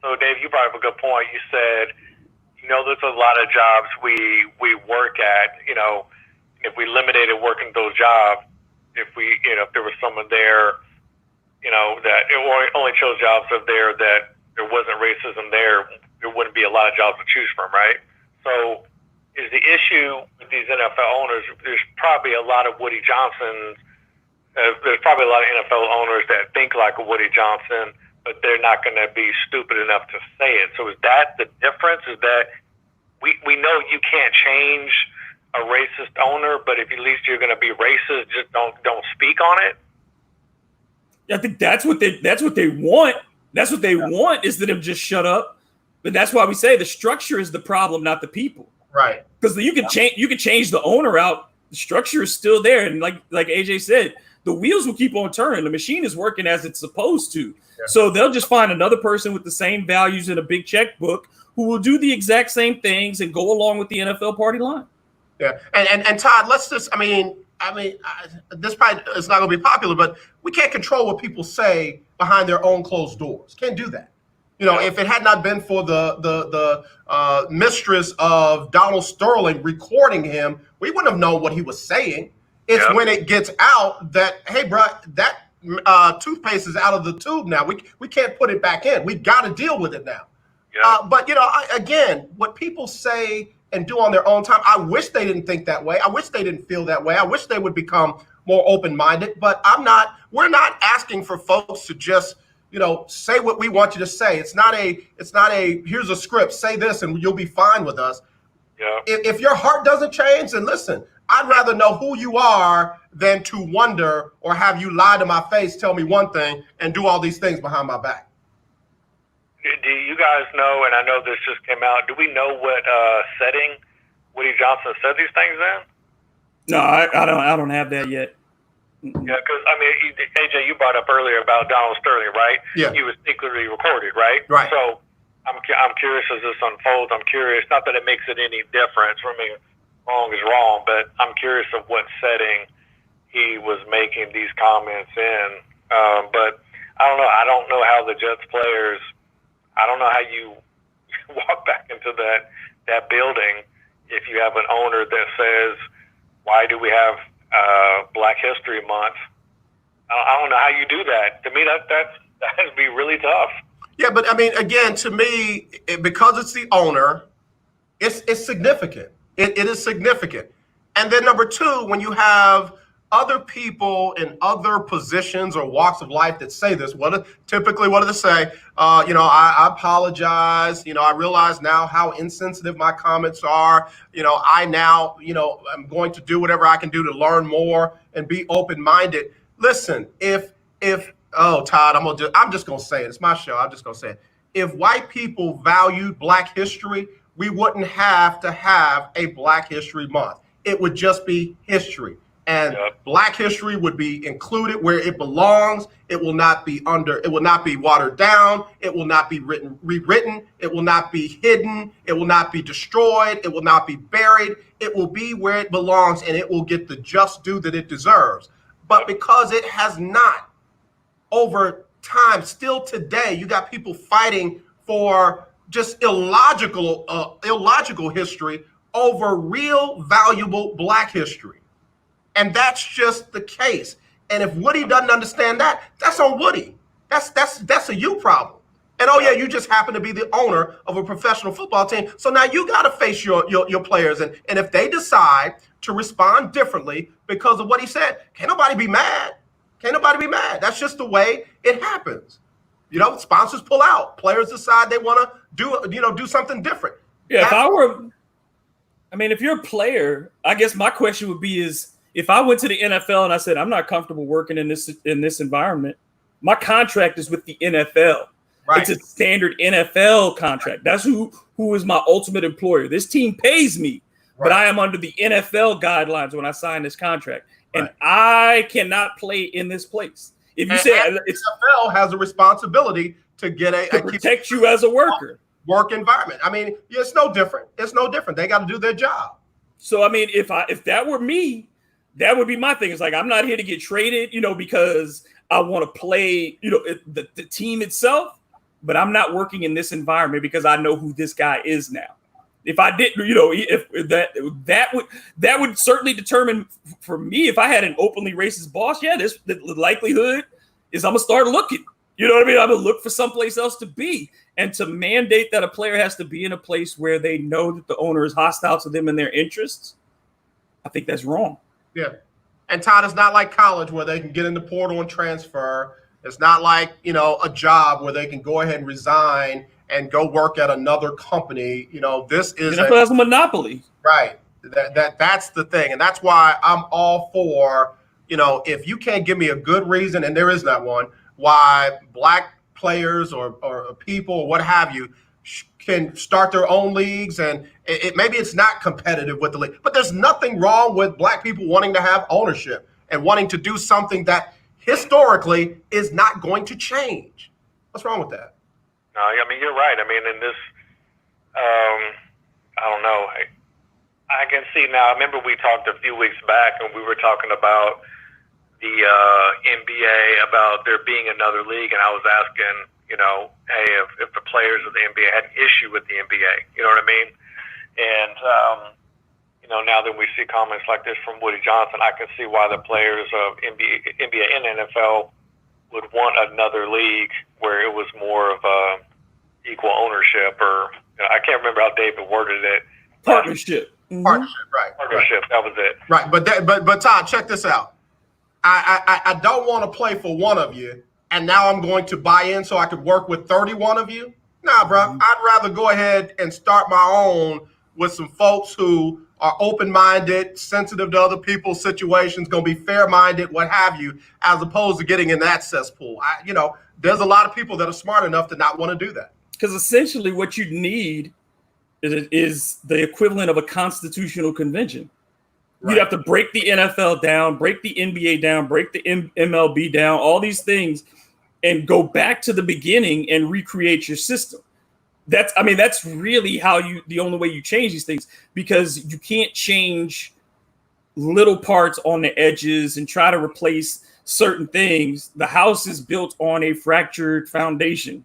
So Dave, you brought up a good point. You said, there's a lot of jobs we work at, if we eliminated working those jobs, if there was someone there, that it only chose jobs up there that there wasn't racism there wouldn't be a lot of jobs to choose from, right? So is the issue with these NFL owners, there's probably a lot of Woody Johnsons, there's probably a lot of NFL owners that think like a Woody Johnson, but they're not going to be stupid enough to say it. So is that the difference? Is that we know you can't change a racist owner, but if at least you're going to be racist, just don't speak on it? I think that's what they want. That's what they want, is that them just shut up. But that's why we say the structure is the problem, not the people. Right. Because you can change the owner out. The structure is still there. And like AJ said, the wheels will keep on turning. The machine is working as it's supposed to. Yeah. So they'll just find another person with the same values and a big checkbook who will do the exact same things and go along with the NFL party line. Yeah. And Todd, let's just, this probably is not going to be popular, but we can't control what people say behind their own closed doors. Can't do that. If it had not been for the mistress of Donald Sterling recording him, we wouldn't have known what he was saying. It's when it gets out that, hey, bro, that toothpaste is out of the tube now. We can't put it back in. We got to deal with it now. Yeah. But, again, what people say and do on their own time, I wish they didn't think that way. I wish they didn't feel that way. I wish they would become more open-minded. But we're not asking for folks to just, say what we want you to say. It's not a here's a script, say this and you'll be fine with us. Yeah. If your heart doesn't change, then listen, I'd rather know who you are than to wonder or have you lie to my face, tell me one thing and do all these things behind my back. Do you guys know, and I know this just came out, do we know what setting Woody Johnson said these things in? No, I don't have that yet. Yeah, because, AJ, you brought up earlier about Donald Sterling, right? Yeah. He was secretly recorded, right? Right. So I'm curious as this unfolds. I'm curious, not that it makes it any difference. For me, wrong is wrong, but I'm curious of what setting he was making these comments in. But I don't know. I don't know how the Jets players. I don't know how you walk back into that building if you have an owner that says, "Why do we have Black History Month?" I don't know how you do that. To me, that would be really tough. Yeah, but I mean, again, to me, because it's the owner, it's significant. It is significant. And then number two, when you have other people in other positions or walks of life that say this, typically what do they say? I apologize. I realize now how insensitive my comments are. I now, I'm going to do whatever I can do to learn more and be open-minded. Listen, Todd, I'm just gonna say it. It's my show. I'm just gonna say it. If white people valued Black history, we wouldn't have to have a Black History Month. It would just be history. And Black history would be included where it belongs. It will not be watered down. It will not be rewritten. It will not be hidden. It will not be destroyed. It will not be buried. It will be where it belongs, and it will get the just due that it deserves. But because it has not, over time, still today, you got people fighting for just illogical history over real valuable Black history. And that's just the case. And if Woody doesn't understand that, that's on Woody. That's a you problem. And you just happen to be the owner of a professional football team. So now you got to face your players. And if they decide to respond differently because of what he said, can't nobody be mad. Can't nobody be mad. That's just the way it happens. Sponsors pull out. Players decide they want to do something different. Yeah, if you're a player, I guess my question would be is, if I went to the NFL and I said, I'm not comfortable working in this environment, my contract is with the NFL. Right. It's a standard NFL contract. That's who is my ultimate employer. This team pays me, but I am under the NFL guidelines when I sign this contract. And I cannot play in this place. If you say the NFL has a responsibility to protect you as a worker. Work environment. It's no different. It's no different. They got to do their job. So if that were me, that would be my thing. It's like, I'm not here to get traded, because I want to play, the team itself, but I'm not working in this environment because I know who this guy is now. If I didn't, if that would certainly determine for me, if I had an openly racist boss, the likelihood is I'm gonna start looking. You know what I mean? I'm gonna look for someplace else to be, and to mandate that a player has to be in a place where they know that the owner is hostile to them and their interests. I think that's wrong. Yeah. And Todd, it's not like college where they can get in the portal and transfer. It's not like, a job where they can go ahead and resign and go work at another company. This is a monopoly. Right. That's the thing. And that's why I'm all for, if you can't give me a good reason, and there is not one, why Black players or people or what have you can start their own leagues, and maybe it's not competitive with the league, but there's nothing wrong with Black people wanting to have ownership and wanting to do something that historically is not going to change. What's wrong with that? No, you're right. In this, I don't know. I can see now. I remember we talked a few weeks back, and we were talking about the NBA, about there being another league, and I was asking, hey, if the players of the NBA had an issue with the NBA, you know what I mean? And, now that we see comments like this from Woody Johnson, I can see why the players of NBA and NFL would want another league where it was more of equal ownership, or I can't remember how David worded it. Partnership. Partnership, right? Partnership. That was it. Right, but Todd, check this out. I don't want to play for one of you, and now I'm going to buy in so I could work with 31 of you. Nah, bro. I'd rather go ahead and start my own with some folks who are open-minded, sensitive to other people's situations, going to be fair-minded, what have you, as opposed to getting in that cesspool. There's a lot of people that are smart enough to not want to do that. Because essentially what you need is the equivalent of a constitutional convention. Right. You'd have to break the NFL down, break the NBA down, break the MLB down, all these things, and go back to the beginning and recreate your system. That's really the only way you change these things, because you can't change little parts on the edges and try to replace certain things, the house is built on a fractured foundation.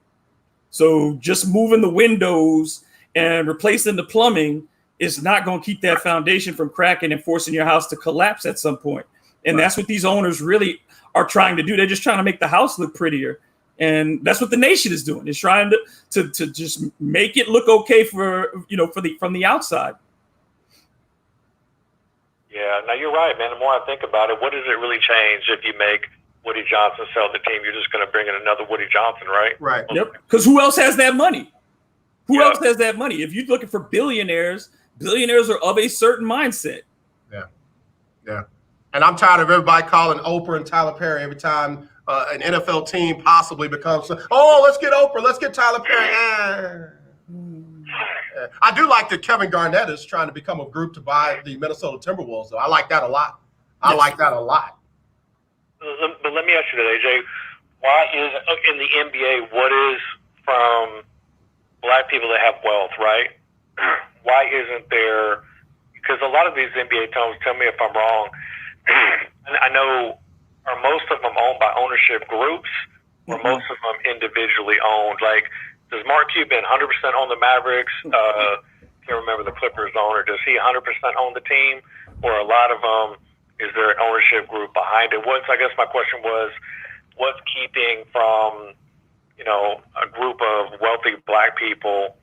So just moving the windows and replacing the plumbing is not going to keep that foundation from cracking and forcing your house to collapse at some point. And that's what these owners really are trying to do. They're just trying to make the house look prettier. And that's what the nation is doing. It's trying to just make it look okay for, from the outside. Yeah, now you're right, man. The more I think about it, what does it really change if you make Woody Johnson sell the team? You're just going to bring in another Woody Johnson, right? Right. Yep. Because who else has that money? Who else has that money? If you're looking for billionaires are of a certain mindset. Yeah. And I'm tired of everybody calling Oprah and Tyler Perry every time an NFL team possibly becomes, let's get Oprah, let's get Tyler Perry. I do like that Kevin Garnett is trying to become a group to buy the Minnesota Timberwolves, though. I like that a lot. But let me ask you that, AJ. Why is, in the NBA, what is from black people that have wealth, right? Why isn't there, because a lot of these NBA teams, tell me if I'm wrong, I know, are most of them owned by ownership groups or most of them individually owned? Like, does Mark Cuban 100% own the Mavericks? Can't remember the Clippers owner. Does he 100% own the team? Or a lot of them, is there an ownership group behind it? I guess my question was, what's keeping from, a group of wealthy black people,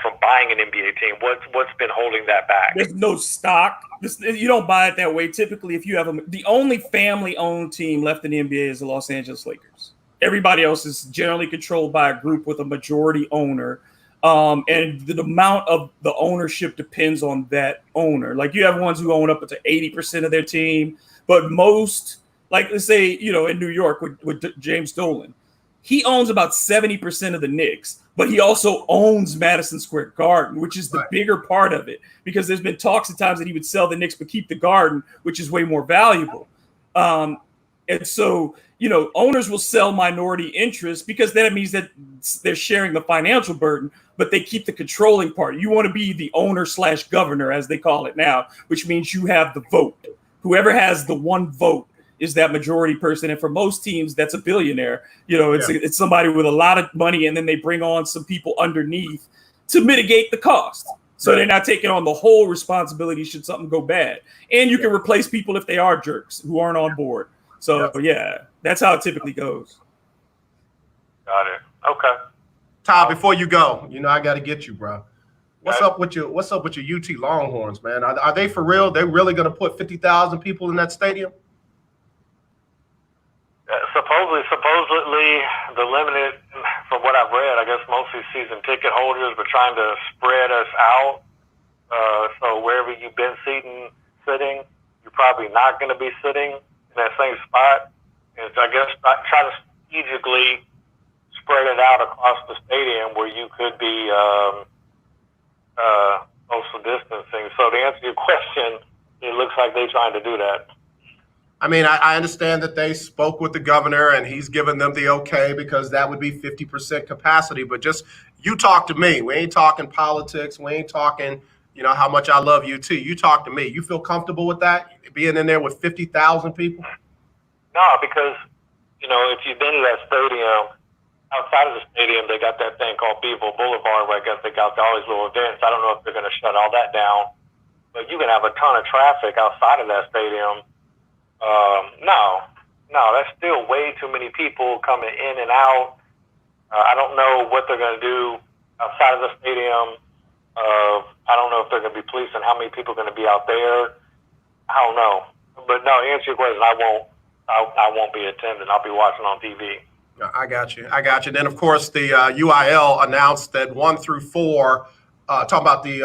from buying an NBA team? What's been holding that back? There's no stock. You don't buy it that way. Typically, if you have the only family-owned team left in the NBA is the Los Angeles Lakers. Everybody else is generally controlled by a group with a majority owner. And the amount of the ownership depends on that owner. Like, you have ones who own up to 80% of their team, but most, like, let's say, in New York with James Dolan, he owns about 70% of the Knicks, but he also owns Madison Square Garden, which is the bigger part of it, because there's been talks at times that he would sell the Knicks but keep the Garden, which is way more valuable. And so, owners will sell minority interests because that means that they're sharing the financial burden, but they keep the controlling part. You want to be the owner/governor, as they call it now, which means you have the vote. Whoever has the one vote is that majority person. And for most teams, that's a billionaire. It's somebody with a lot of money, and then they bring on some people underneath to mitigate the cost. So they're not taking on the whole responsibility should something go bad. And you can replace people if they are jerks who aren't on board. So, that's how it typically goes. Got it. Okay. Todd, before you go, I got to get you, bro. What's up with your UT Longhorns, man? Are they for real? They're really going to put 50,000 people in that stadium? Supposedly, the limited, from what I've read, I guess mostly season ticket holders, but trying to spread us out. So wherever you've been sitting, you're probably not going to be sitting in that same spot. And so I guess try to strategically spread it out across the stadium where you could be social distancing. So to answer your question, it looks like they're trying to do that. I mean, I understand that they spoke with the governor and he's given them the okay because that would be 50% capacity. But just you talk to me. We ain't talking politics. We ain't talking, how much I love UT. You talk to me. You feel comfortable with that, being in there with 50,000 people? No, because, if you've been to that stadium, outside of the stadium, they got that thing called Beeville Boulevard where I guess they got all these little events. I don't know if they're going to shut all that down. But you can have a ton of traffic outside of that stadium. No, that's still way too many people coming in and out. I don't know what they're going to do outside of the stadium. I don't know if they're going to be policing how many people are going to be out there. I don't know. But no, to answer your question, I won't be attending. I'll be watching on TV. I got you. Then, of course, the UIL announced that 1 through 4, talking about the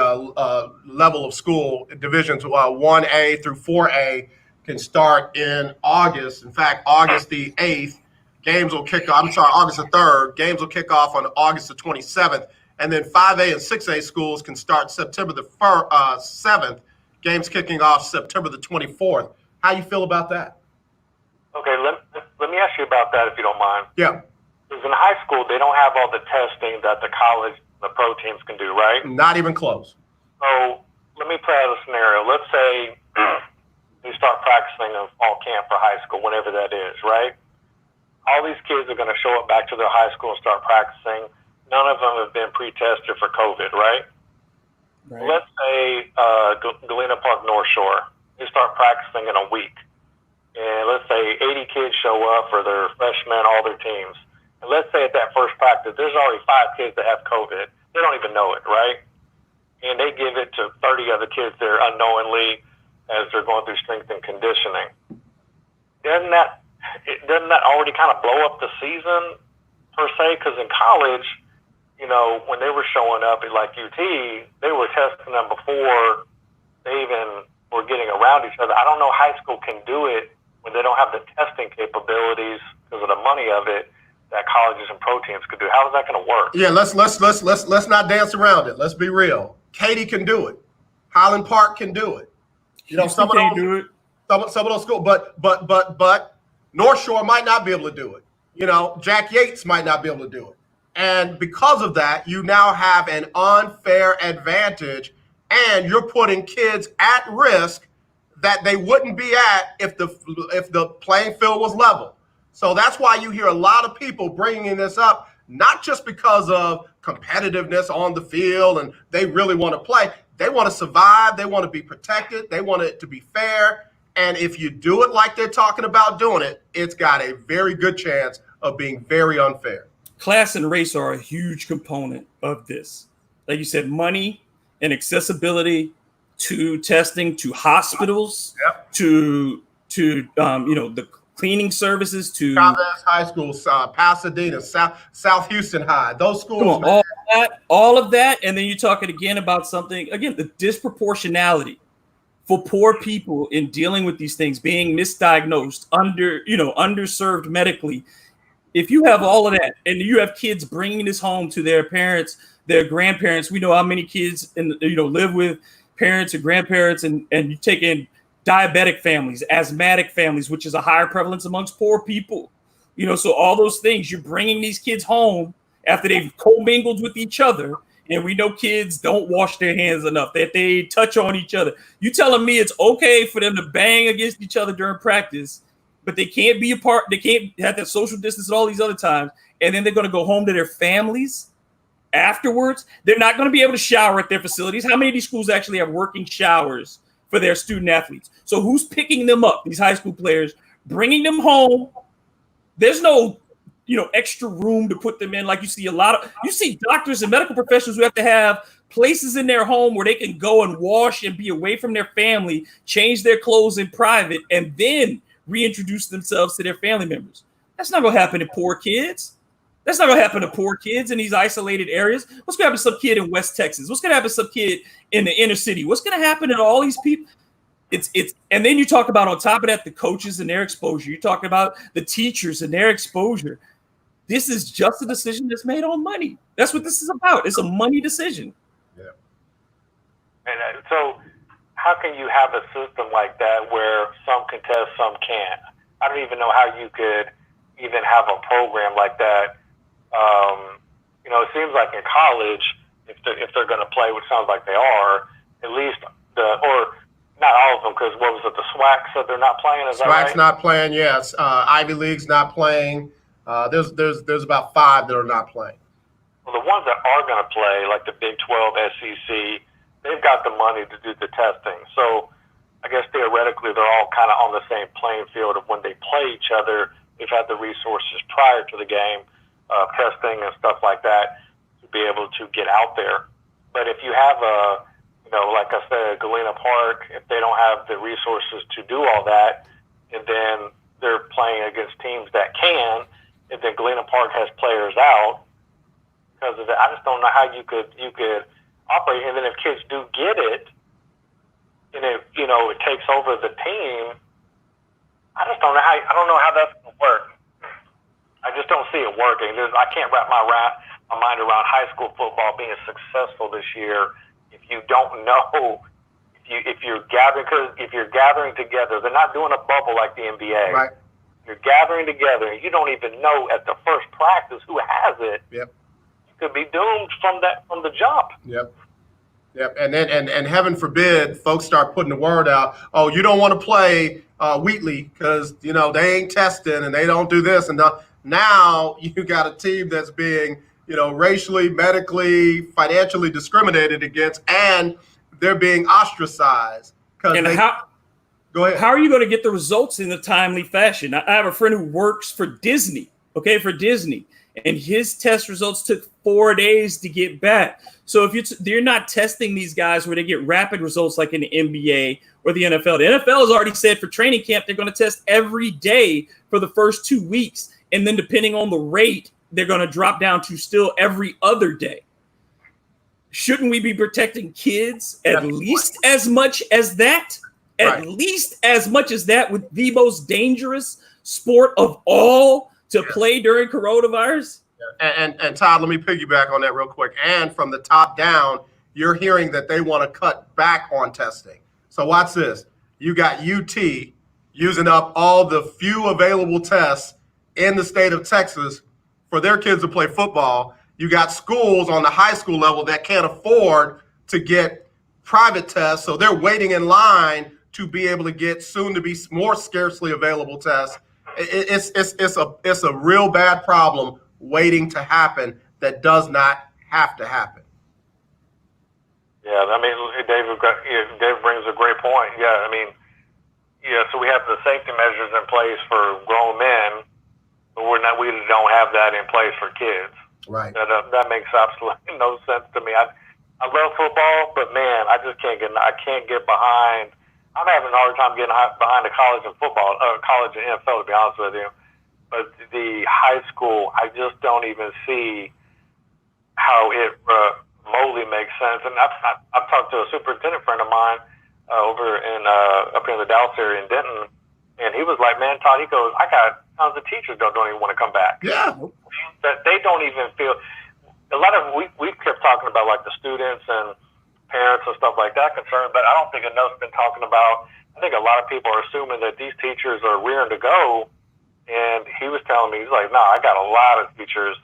level of school divisions, 1A through 4A, can start in August. In fact, August the 8th, August the 3rd, games will kick off on August the 27th. And then 5A and 6A schools can start September the 7th, games kicking off September the 24th. How you feel about that? Okay, let me ask you about that if you don't mind. Yeah. Because in high school, they don't have all the testing that the college, the pro teams can do, right? Not even close. So let me play out a scenario. Let's say start practicing in fall camp for high school, whenever that is, right? All these kids are going to show up back to their high school and start practicing. None of them have been pre-tested for COVID, right? Let's say Galena Park North Shore, they start practicing in a week. And let's say 80 kids show up for their freshmen, all their teams. And let's say at that first practice, there's already 5 kids that have COVID. They don't even know it, right? And they give it to 30 other kids there unknowingly as they're going through strength and conditioning. Doesn't that already kind of blow up the season per se? Because in college, you know, when they were showing up at like UT, they were testing them before they even were getting around each other. I don't know high school can do it when they don't have the testing capabilities because of the money of it that colleges and pro teams could do. How is that going to work? Yeah, let's not dance around it. Let's be real. Katy can do it. Highland Park can do it. You know, some of those schools, but North Shore might not be able to do it. You know, Jack Yates might not be able to do it. And because of that, you now have an unfair advantage, and you're putting kids at risk that they wouldn't be at if the playing field was level. So that's why you hear a lot of people bringing this up, not just because of competitiveness on the field and they really want to play. They want to survive. They want to be protected. They want it to be fair. And if you do it like they're talking about doing it, it's got a very good chance of being very unfair. Class and race are a huge component of this. Like you said, money and accessibility to testing, to hospitals, to the cleaning services, to Chavez High School, Pasadena, South Houston High, those schools. All of that, and then you're talking again about something, again, the disproportionality for poor people in dealing with these things, being misdiagnosed, underserved medically. If you have all of that, and you have kids bringing this home to their parents, their grandparents, we know how many kids live with parents and grandparents, and you take in diabetic families, asthmatic families, which is a higher prevalence amongst poor people. So all those things, you're bringing these kids home after they've commingled with each other. And we know kids don't wash their hands enough, that they touch on each other. You telling me it's okay for them to bang against each other during practice, but they can't be apart. They can't have that social distance at all these other times. And then they're going to go home to their families afterwards. They're not going to be able to shower at their facilities. How many of these schools actually have working showers for their student athletes? So who's picking them up, these high school players, bringing them home? There's no, extra room to put them in. Like you see doctors and medical professionals who have to have places in their home where they can go and wash and be away from their family, change their clothes in private, and then reintroduce themselves to their family members. That's not going to happen to poor kids. That's not going to happen to poor kids in these isolated areas. What's going to happen to some kid in West Texas? What's going to happen to some kid in the inner city? What's going to happen to all these people? And then you talk about, on top of that, the coaches and their exposure. You talk about the teachers and their exposure. This is just a decision that's made on money. That's what this is about. It's a money decision. Yeah. And so how can you have a system like that where some can test, some can't? I don't even know how you could even have a program like that. It seems like in college, if they're going to play, which sounds like they are, at least or not all of them, because what was it, the SWAC said they're not playing? Is that right? SWAC's not playing, yes. Ivy League's not playing. There's about 5 that are not playing. Well, the ones that are going to play, like the Big 12, SEC, they've got the money to do the testing. So I guess theoretically they're all kind of on the same playing field of when they play each other. They've had the resources prior to the game, testing and stuff like that, to be able to get out there. But if you have like I said, Galena Park, if they don't have the resources to do all that, and then they're playing against teams that can, and then Galena Park has players out because of that, I just don't know how you could operate. And then if kids do get it, and it takes over the team, I don't know how that's going to work. I just don't see it working. I can't wrap my mind around high school football being successful this year if you don't know if you're gathering together. They're not doing a bubble like the NBA. Right. You're gathering together, and you don't even know at the first practice who has it. Yep. You could be doomed from the jump. Yep. Yep. And heaven forbid folks start putting the word out, oh, you don't want to play Wheatley because, you know, they ain't testing and they don't do this. And now you got a team that's being, you know, racially, medically, financially discriminated against, and they're being ostracized. Go ahead. How are you going to get the results in a timely fashion? I have a friend who works for Disney, for Disney, and his test results took 4 days to get back. So if you're not testing these guys where they get rapid results like in the NBA or the NFL, the NFL has already said for training camp they're going to test every day for the first 2 weeks, and then depending on the rate, they're going to drop down to still every other day. Shouldn't we be protecting kids at least as much as that? At least as much as that, with the most dangerous sport of all to play during coronavirus? And Todd, let me piggyback on that real quick. And from the top down, you're hearing that they want to cut back on testing. So watch this. You got UT using up all the few available tests in the state of Texas for their kids to play football. You got schools on the high school level that can't afford to get private tests, so they're waiting in line to be able to get soon to be more scarcely available tests. It's a real bad problem waiting to happen that does not have to happen. Yeah, I mean, Dave brings a great point. Yeah, I mean, so we have the safety measures in place for grown men, but we don't have that in place for kids. Right. That makes absolutely no sense to me. I love football, but man, I just can't get behind. I'm having a hard time getting behind the college and football, college and NFL, to be honest with you. But the high school, I just don't even see how it remotely makes sense. And I've talked to a superintendent friend of mine up in the Dallas area in Denton, and he was like, "Man, Todd," he goes, "I got tons of teachers that don't even want to come back. Yeah, that they don't even feel." A lot of we kept talking about like the students and parents and stuff like that concerned, but I don't think enough's been talking about. I think a lot of people are assuming that these teachers are rearing to go, and he was telling me, he's like, "No, I got a lot of teachers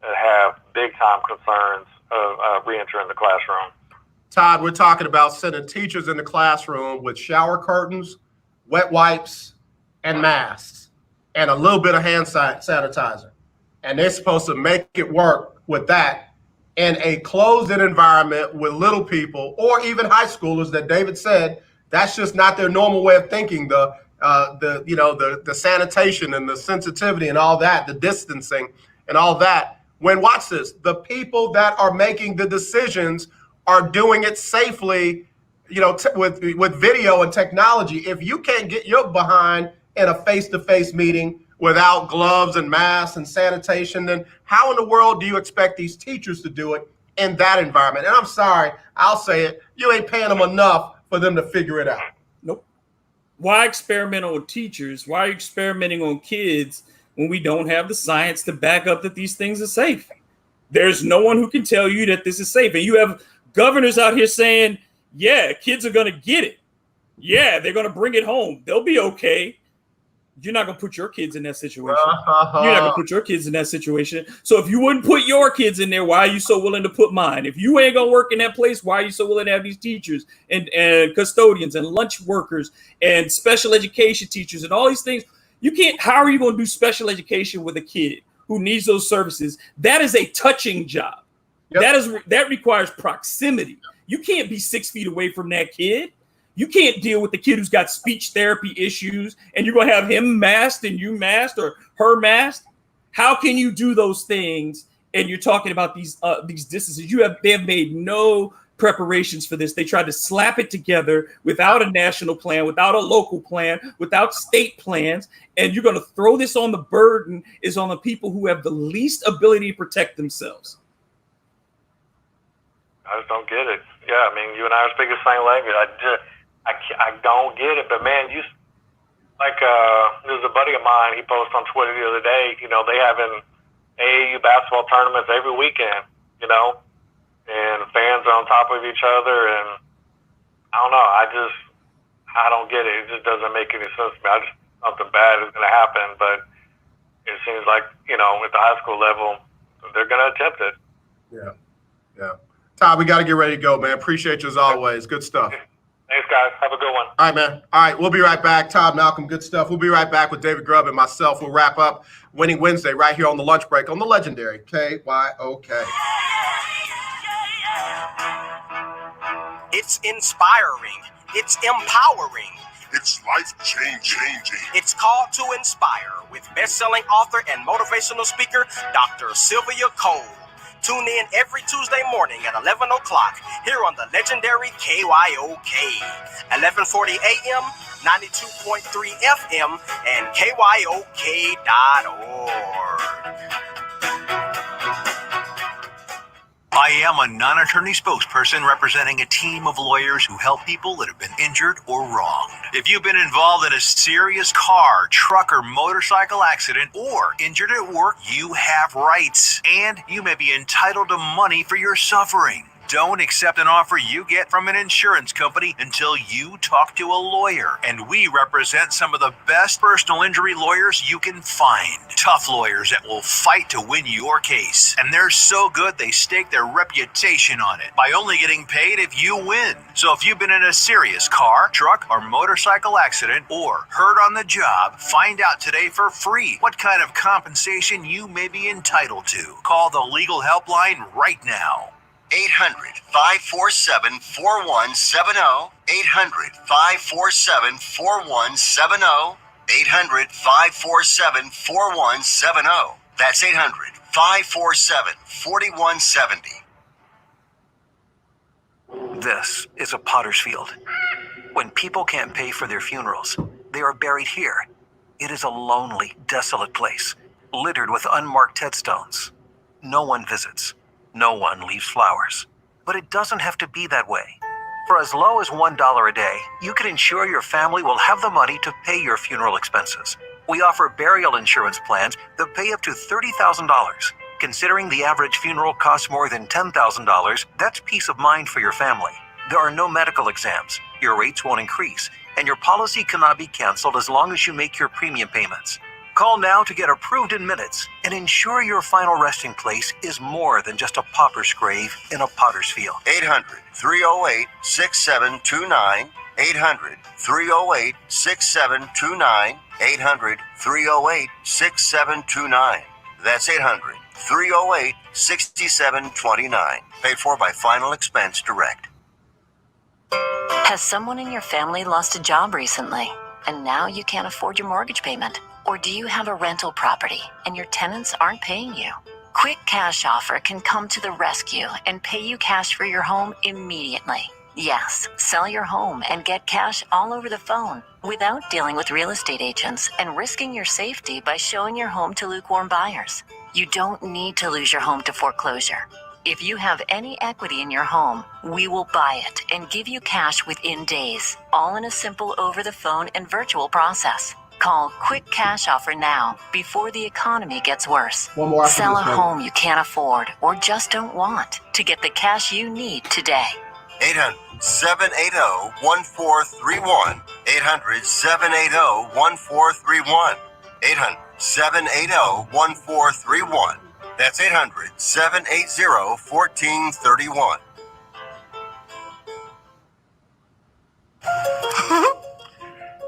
that have big time concerns of re-entering the classroom." Todd, we're talking about sending teachers in the classroom with shower curtains, wet wipes, and masks, and a little bit of hand sanitizer, and they're supposed to make it work with that in a closed-in environment with little people or even high schoolers that David said that's just not their normal way of thinking. The sanitation and the sensitivity and all that, the distancing and all that. When, watch this, the people that are making the decisions are doing it safely, with video and technology. If you can't get your behind in a face-to-face meeting without gloves and masks and sanitation, then how in the world do you expect these teachers to do it in that environment? And I'm sorry, I'll say it, you ain't paying them enough for them to figure it out. Nope. Why experiment on teachers? Why are you experimenting on kids when we don't have the science to back up that these things are safe? There's no one who can tell you that this is safe. And you have governors out here saying, yeah, kids are going to get it. Yeah, they're going to bring it home. They'll be okay. You're not going to put your kids in that situation. You're not going to put your kids in that situation. So if you wouldn't put your kids in there, why are you so willing to put mine? If you ain't going to work in that place, why are you so willing to have these teachers and custodians and lunch workers and special education teachers and all these things? You can't. How are you going to do special education with a kid who needs those services? That is a touching job. Yep. That requires proximity. You can't be 6 feet away from that kid. You can't deal with the kid who's got speech therapy issues and you're going to have him masked and you masked or her masked. How can you do those things? And you're talking about these distances. They have made no preparations for this. They tried to slap it together without a national plan, without a local plan, without state plans. And you're going to throw this on the burden is on the people who have the least ability to protect themselves. I just don't get it. Yeah, I mean, you and I are speaking the same language. I don't get it. But man, there's a buddy of mine. He posted on Twitter the other day. They having AAU basketball tournaments every weekend. And fans are on top of each other. And I don't know. I don't get it. It just doesn't make any sense to me. Something bad is going to happen. But it seems like at the high school level, they're going to attempt it. Yeah. Todd, we got to get ready to go, man. Appreciate you as always. Good stuff. Thanks, guys. Have a good one. All right, man. All right, we'll be right back. Todd, Malcolm, good stuff. We'll be right back with David Grubb and myself. We'll wrap up Winning Wednesday right here on the lunch break on the legendary KYOK. It's inspiring. It's empowering. It's life-changing. It's called to inspire with best-selling author and motivational speaker, Dr. Sylvia Cole. Tune in every Tuesday morning at 11 o'clock here on the legendary KYOK, 1140 AM, 92.3 FM, and KYOK.org. I am a non-attorney spokesperson representing a team of lawyers who help people that have been injured or wronged. If you've been involved in a serious car, truck, or motorcycle accident or injured at work, you have rights, and you may be entitled to money for your suffering. Don't accept an offer you get from an insurance company until you talk to a lawyer. And we represent some of the best personal injury lawyers you can find. Tough lawyers that will fight to win your case. And they're so good they stake their reputation on it by only getting paid if you win. So if you've been in a serious car, truck, or motorcycle accident or hurt on the job, find out today for free what kind of compensation you may be entitled to. Call the legal helpline right now. 800-547-4170. 800-547-4170. 800-547-4170. That's 800-547-4170. This is a potter's field. When people can't pay for their funerals, they are buried here. It is a lonely, desolate place, littered with unmarked headstones. No one visits. No one leaves flowers. But it doesn't have to be that way. For as low as $1 a day, you can ensure your family will have the money to pay your funeral expenses. We offer burial insurance plans that pay up to $30,000. Considering the average funeral costs more than $10,000, that's peace of mind for your family. There are no medical exams, your rates won't increase, and your policy cannot be canceled as long as you make your premium payments. Call now to get approved in minutes and ensure your final resting place is more than just a pauper's grave in a potter's field. 800-308-6729. 800-308-6729. 800-308-6729. That's 800-308-6729. Paid for by Final Expense Direct. Has someone in your family lost a job recently and now you can't afford your mortgage payment? Or do you have a rental property and your tenants aren't paying you? Quick Cash Offer can come to the rescue and pay you cash for your home immediately. Yes, sell your home and get cash all over the phone without dealing with real estate agents and risking your safety by showing your home to lukewarm buyers. You don't need to lose your home to foreclosure. If you have any equity in your home, we will buy it and give you cash within days, all in a simple over-the-phone and virtual process. Call Quick Cash Offer now before the economy gets worse. One more after Sell this, a man. home you can't afford or just don't want to get the cash you need today. 800-780-1431. 800-780-1431. 800-780-1431. That's 800-780-1431.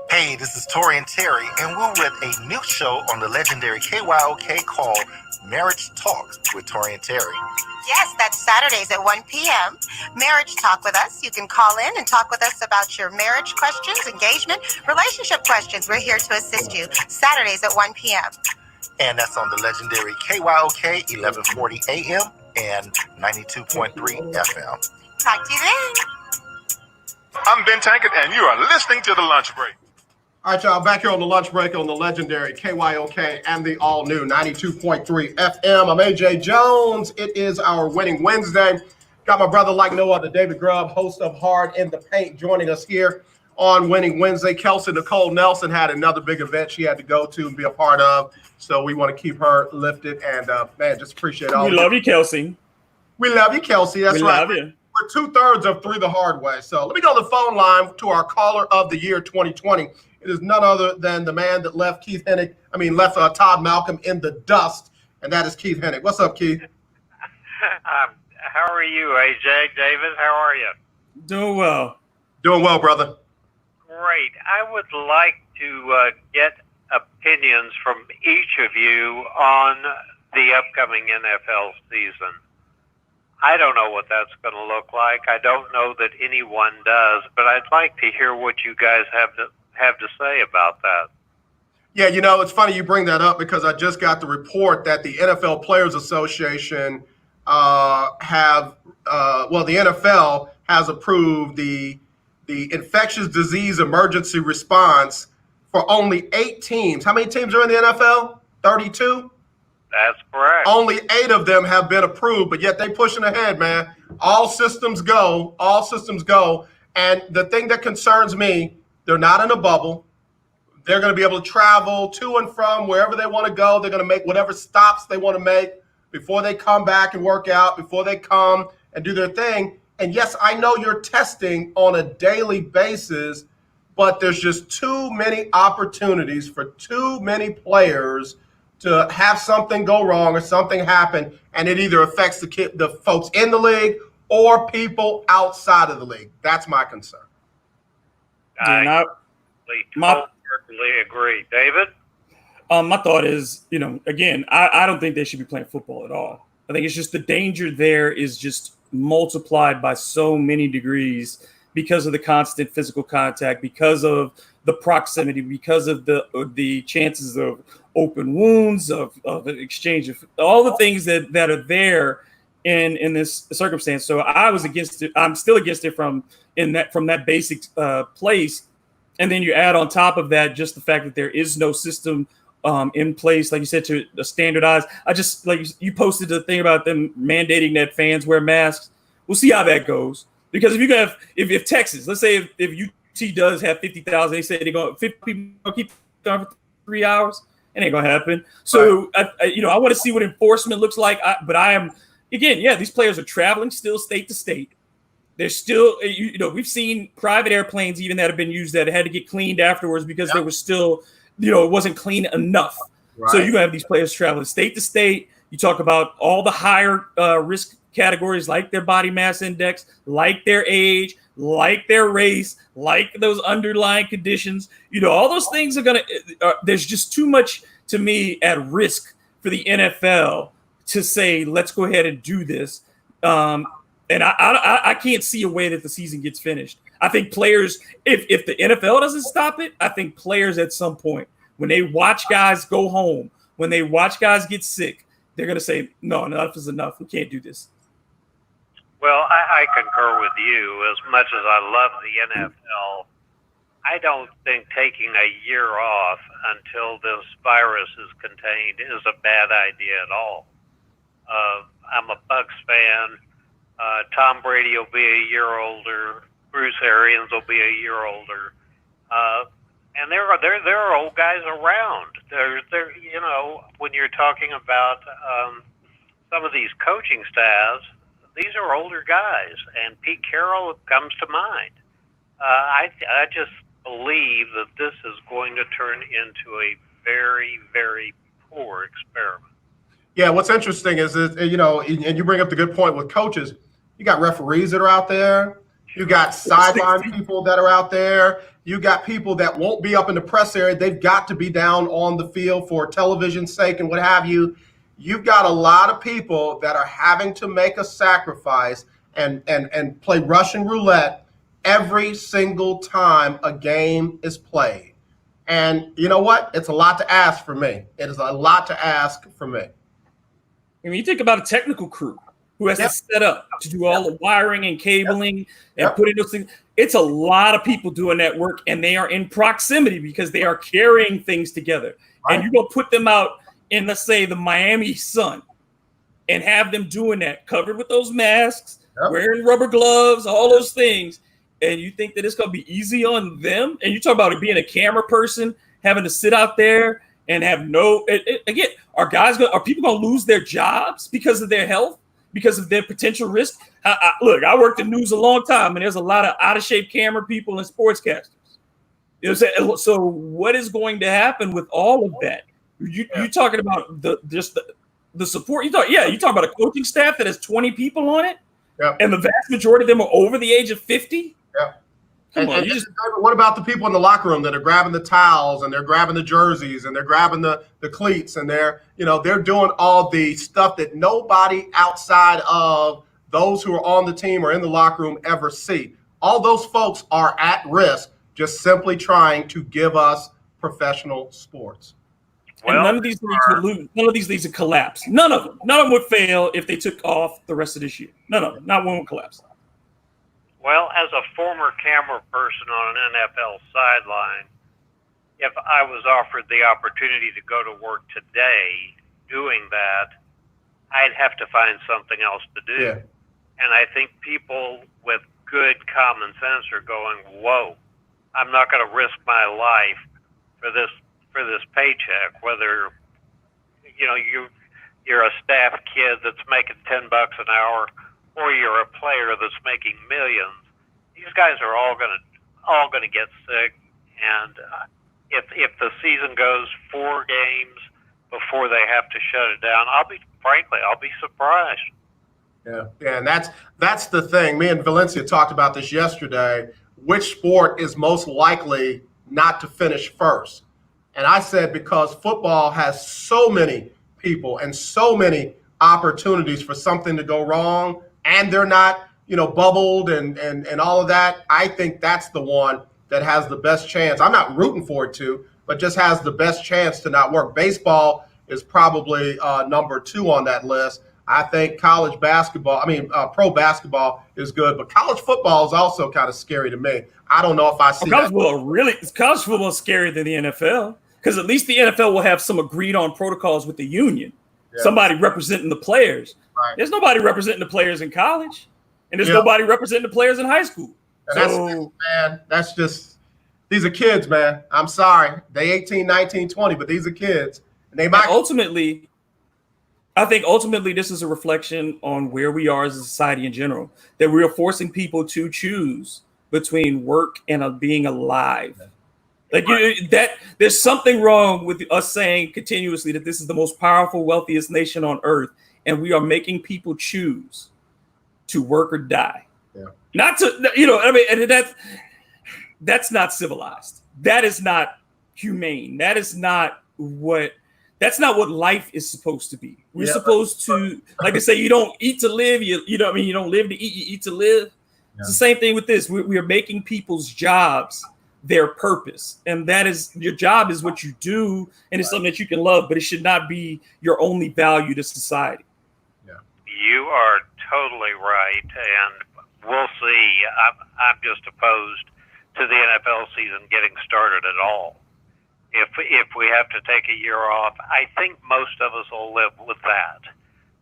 Hey, this is Tori and Terry, and we're with a new show on the legendary KYOK called Marriage Talks with Tori and Terry. Yes, that's Saturdays at 1 p.m. Marriage Talk with us. You can call in and talk with us about your marriage questions, engagement, relationship questions. We're here to assist you. Saturdays at 1 p.m. And that's on the legendary KYOK, 1140 AM and 92.3 FM. Talk to you then. I'm Ben Tankett, and you are listening to The Lunch Break. All right, y'all, back here on the lunch break on the legendary KYOK and the all-new 92.3 FM. I'm AJ Jones. It is our Winning Wednesday. Got my brother like no other, David Grubb, host of Hard in the Paint, joining us here on Winning Wednesday. Kelsey Nicole Nelson had another big event she had to go to and be a part of, so we want to keep her lifted. And, man, just appreciate all We love you, Kelsey. We love you, Kelsey. That's We right. love you. We're 2/3 of Three the Hard Way. So let me go to the phone line to our caller of the year 2020. It is none other than the man that left Todd Malcolm in the dust, and that is Keith Hennig. What's up, Keith? How are you, AJ? David, how are you? Doing well. Doing well, brother. Great. I would like to get opinions from each of you on the upcoming NFL season. I don't know what that's going to look like. I don't know that anyone does, but I'd like to hear what you guys have to say about that. Yeah, you know, it's funny you bring that up because I just got the report that the NFL Players Association the NFL has approved the infectious disease emergency response for only 8 teams. How many teams are in the NFL? 32? That's correct. Only 8 of them have been approved, but yet they pushing ahead, man. All systems go. All systems go. And the thing that concerns me, they're not in a bubble. They're going to be able to travel to and from wherever they want to go. They're going to make whatever stops they want to make before they come back and work out, before they come and do their thing. And yes, I know you're testing on a daily basis, but there's just too many opportunities for too many players to have something go wrong or something happen, and it either affects the folks in the league or people outside of the league. That's my concern. I totally agree. David? My thought is, again, I don't think they should be playing football at all. I think it's just the danger there is just multiplied by so many degrees because of the constant physical contact, because of the proximity, because of the chances of open wounds, of exchange of all the things that are there in this circumstance. So I was against it. I'm still against it from that basic place. And then you add on top of that just the fact that there is no system in place, like you said, to standardize. I just, like you posted the thing about them mandating that fans wear masks. We'll see how that goes. Because if Texas, let's say if UT does have 50,000, they say they're going 50 people keep going for 3 hours, it ain't gonna happen. So I want to see what enforcement looks like. But I am, again, these players are traveling still state to state. They're still, we've seen private airplanes even that have been used that had to get cleaned afterwards because they were still, it wasn't clean enough. Right. So you're gonna have these players traveling state to state. You talk about all the higher risk categories like their body mass index, like their age, like their race, like those underlying conditions. All those things are going to there's just too much to me at risk for the NFL to say, let's go ahead and do this. And I can't see a way that the season gets finished. I think players, if the NFL doesn't stop it, I think players at some point, when they watch guys go home, when they watch guys get sick, they're going to say, no, enough is enough. We can't do this. Well, I concur with you. As much as I love the NFL, I don't think taking a year off until this virus is contained is a bad idea at all. I'm a Bucs fan. Tom Brady will be a year older. Bruce Arians will be a year older. And there are old guys around. There, when you're talking about some of these coaching staffs, these are older guys, and Pete Carroll comes to mind. I just believe that this is going to turn into a very, very poor experiment. Yeah, what's interesting is that, and you bring up the good point with coaches. You got referees that are out there. You got sideline people that are out there. You got people that won't be up in the press area. They've got to be down on the field for television's sake and what have you. You've got a lot of people that are having to make a sacrifice and play Russian roulette every single time a game is played. And you know what? It's a lot to ask for me. It is a lot to ask for me. I mean, you think about a technical crew who has to set up to do all the wiring and cabling and put in those things. It's a lot of people doing that work, and they are in proximity because they are carrying things together. Right. And you're going to put them out in, let's say, the Miami sun and have them doing that, covered with those masks, wearing rubber gloves, all those things. And you think that it's going to be easy on them? And you talk about it being a camera person, having to sit out there and have again, are people going to lose their jobs because of their health, because of their potential risk? Look, I worked in news a long time, and there's a lot of out-of-shape camera people and sportscasters. So what is going to happen with all of that? You talking about the support. You talk about a coaching staff that has 20 people on it, yep. and the vast majority of them are over the age of 50. Yeah. Come on, what about the people in the locker room that are grabbing the towels and they're grabbing the jerseys and they're grabbing the cleats and they're doing all the stuff that nobody outside of those who are on the team or in the locker room ever see? All those folks are at risk just simply trying to give us professional sports. And none of these leagues would lose. None of these leagues would collapse. None of them. None of them would fail if they took off the rest of this year. None of them. Not one would collapse. Well, as a former camera person on an NFL sideline, if I was offered the opportunity to go to work today doing that, I'd have to find something else to do. Yeah. And I think people with good common sense are going, whoa, I'm not going to risk my life for this paycheck, whether you're a staff kid that's making $10 an hour or you're a player that's making millions. These guys are all going to get sick, and if the season goes 4 games before they have to shut it down, I'll be surprised. Yeah, and that's the thing. Me and Valencia talked about this yesterday. Which sport is most likely not to finish first? And I said because football has so many people and so many opportunities for something to go wrong, and they're not, bubbled and all of that. I think that's the one that has the best chance. I'm not rooting for it to, but just has the best chance to not work. Baseball is probably number 2 on that list. I think college basketball, pro basketball is good, but college football is also kind of scary to me. I don't know if I see college football is scarier than the NFL, because at least the NFL will have some agreed on protocols with the union. Yeah. Somebody representing the players. Right. There's nobody representing the players in college, and there's nobody representing the players in high school. That's just these are kids, man. I'm sorry. They 18, 19, 20, but these are kids. And they might I think ultimately this is a reflection on where we are as a society in general, that we are forcing people to choose between work and being alive. Like there's something wrong with us saying continuously that this is the most powerful, wealthiest nation on earth, and we are making people choose to work or die. Yeah. Not to, and that's not civilized. That is not humane. That's not what life is supposed to be. We're supposed to, like I say, you don't eat to live. You don't live to eat. You eat to live. Yeah. It's the same thing with this. We are making people's jobs their purpose, and that is your job is what you do, and it's something that you can love, but it should not be your only value to society. Yeah, you are totally right, and we'll see. I'm just opposed to the NFL season getting started at all. If we have to take a year off, I think most of us will live with that.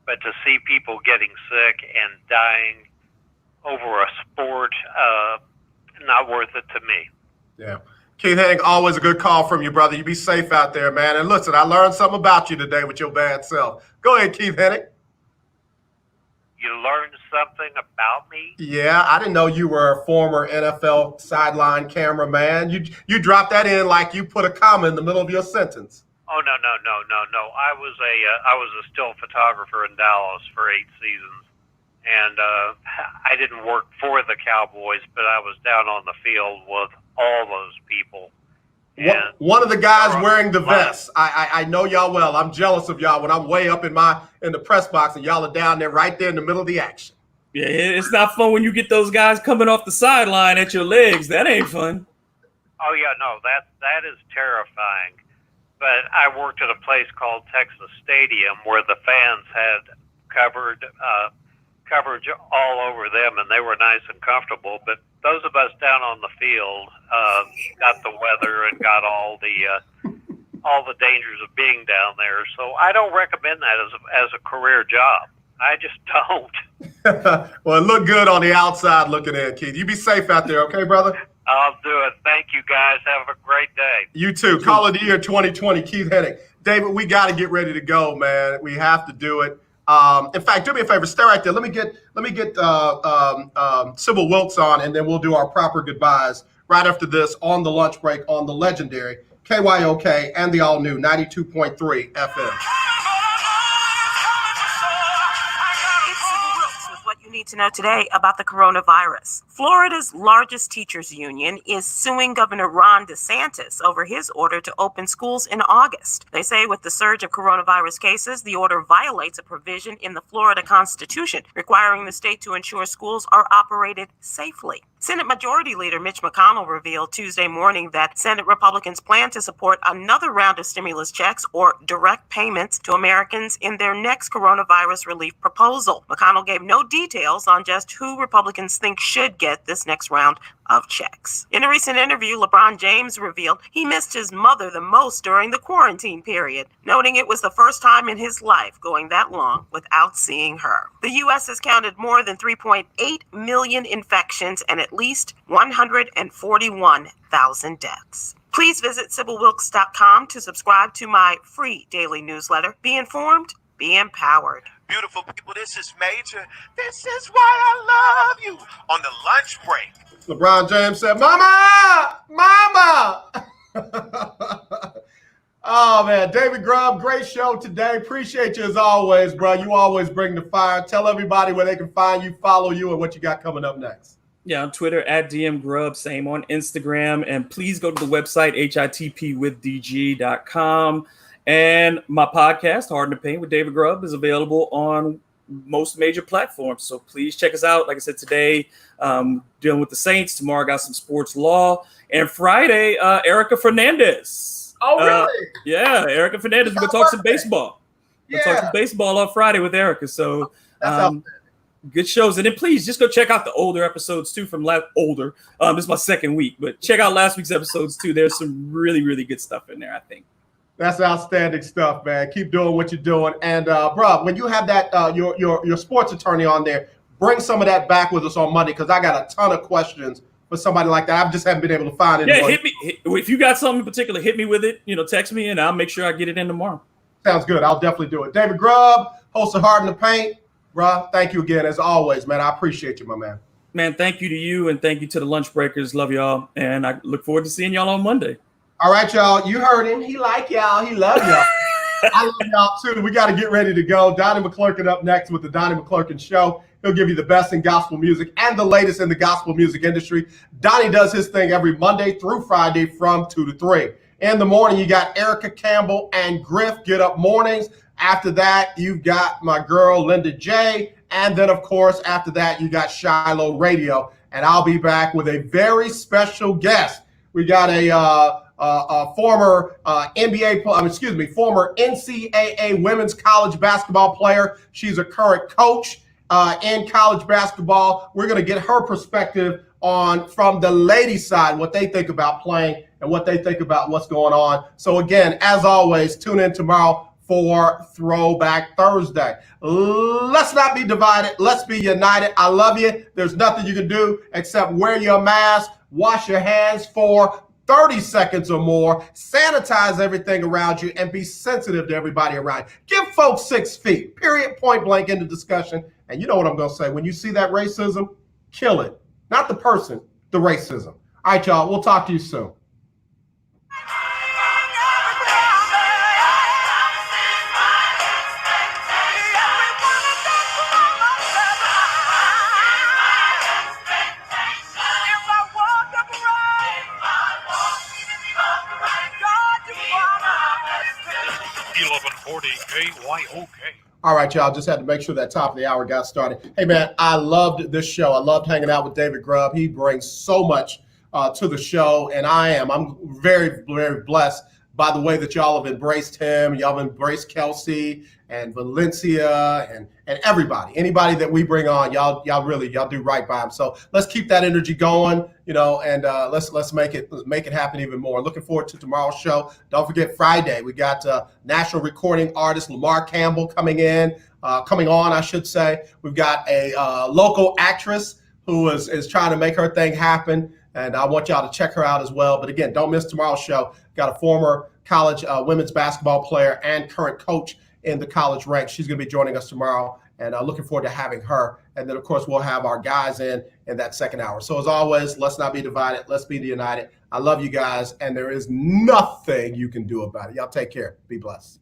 But to see people getting sick and dying over a sport, not worth it to me. Yeah. Keith Hennig, always a good call from you, brother. You be safe out there, man. And listen, I learned something about you today with your bad self. Go ahead, Keith Hennig. You learned something about me? Yeah, I didn't know you were a former NFL sideline cameraman. You dropped that in like you put a comma in the middle of your sentence. Oh, no. I was a still photographer in Dallas for 8 seasons. And I didn't work for the Cowboys, but I was down on the field with all those people. One of the guys wearing the vest. I know y'all well. I'm jealous of y'all when I'm way up in the press box and y'all are down there right there in the middle of the action. Yeah, it's not fun when you get those guys coming off the sideline at your legs. That ain't fun. Oh yeah, no, that is terrifying. But I worked at a place called Texas Stadium where the fans had coverage all over them, and they were nice and comfortable. But those of us down on the field got the weather and got all the dangers of being down there. So I don't recommend that as a career job. I just don't. Well, it looked good on the outside looking in, Keith. You be safe out there, okay, brother? I'll do it. Thank you, guys. Have a great day. You too. Call of the year 2020, Keith Hennig. David, we got to get ready to go, man. We have to do it. In fact, do me a favor. Stay right there. Let me get Sybil Wilkes on, and then we'll do our proper goodbyes right after this on the lunch break on the legendary KYOK and the all-new 92.3 FM. need to know today about the coronavirus. Florida's largest teachers union is suing Governor Ron DeSantis over his order to open schools in August. They say with the surge of coronavirus cases, the order violates a provision in the Florida Constitution requiring the state to ensure schools are operated safely. Senate Majority Leader Mitch McConnell revealed Tuesday morning that Senate Republicans plan to support another round of stimulus checks or direct payments to Americans in their next coronavirus relief proposal. McConnell gave no details on just who Republicans think should get this next round of checks. In a recent interview, LeBron James revealed he missed his mother the most during the quarantine period, noting it was the first time in his life going that long without seeing her. The U.S. has counted more than 3.8 million infections and at least 141,000 deaths. Please visit SibylWilkes.com to subscribe to my free daily newsletter. Be informed, be empowered. Beautiful people, this is Major. This is why I love you on the lunch break. LeBron James said, Mama! Mama! Oh, man. David Grubb, great show today. Appreciate you as always, bro. You always bring the fire. Tell everybody where they can find you, follow you, and what you got coming up next. Yeah, on Twitter, @DMGrubb, same on Instagram. And please go to the website, hitpwithdg.com. And my podcast, Hard in the Paint with David Grubb, is available on most major platforms. So please check us out. Like I said, today, dealing with the Saints. Tomorrow, I got some sports law. And Friday, Erica Fernandez. Oh, really? Yeah, Erica Fernandez. We're going to talk some baseball. We're going to talk some baseball on Friday with Erica. So good shows. And then please just go check out the older episodes, too, from older. This is my second week. But check out last week's episodes, too. There's some really, really good stuff in there, I think. That's outstanding stuff, man. Keep doing what you're doing. And, bro, when you have that your sports attorney on there, bring some of that back with us on Monday because I got a ton of questions for somebody like that. I just haven't been able to find it. Yeah, hit me. If you got something in particular, hit me with it. Text me, and I'll make sure I get it in tomorrow. Sounds good. I'll definitely do it. David Grubb, host of Hard in the Paint. Bro, thank you again, as always, man. I appreciate you, my man. Man, thank you to you, and thank you to the Lunch Breakers. Love y'all, and I look forward to seeing y'all on Monday. All right, y'all. You heard him. He like y'all. He love y'all. I love y'all, too. We got to get ready to go. Donnie McClurkin up next with the Donnie McClurkin Show. He'll give you the best in gospel music and the latest in the gospel music industry. Donnie does his thing every Monday through Friday from 2 to 3. In the morning, you got Erica Campbell and Griff Get Up Mornings. After that, you've got my girl, Linda J. And then, of course, after that, you got Shiloh Radio. And I'll be back with a very special guest. We got a former former NCAA women's college basketball player. She's a current coach in college basketball. We're going to get her perspective from the ladies' side, what they think about playing and what they think about what's going on. So again, as always, tune in tomorrow for Throwback Thursday. Let's not be divided. Let's be united. I love you. There's nothing you can do except wear your mask, wash your hands for 30 seconds or more, sanitize everything around you, and be sensitive to everybody around you. Give folks 6 feet, period, point blank in the discussion. And you know what I'm going to say. When you see that racism, kill it. Not the person, the racism. All right, y'all. We'll talk to you soon. KYOK. All right, y'all. Just had to make sure that top of the hour got started. Hey, man, I loved this show. I loved hanging out with David Grubb. He brings so much to the show, and I'm very, very blessed by the way that y'all have embraced him. Y'all have embraced Kelsey and Valencia and everybody. Anybody that we bring on, y'all do right by him. So let's keep that energy going, and let's make it happen even more. Looking forward to tomorrow's show. Don't forget Friday. We got national recording artist Lamar Campbell coming on, I should say. We've got a local actress who is trying to make her thing happen. And I want y'all to check her out as well. But again, don't miss tomorrow's show. Got a former college women's basketball player and current coach in the college ranks. She's going to be joining us tomorrow, and looking forward to having her. And then, of course, we'll have our guys in that second hour. So as always, let's not be divided. Let's be united. I love you guys, and there is nothing you can do about it. Y'all take care. Be blessed.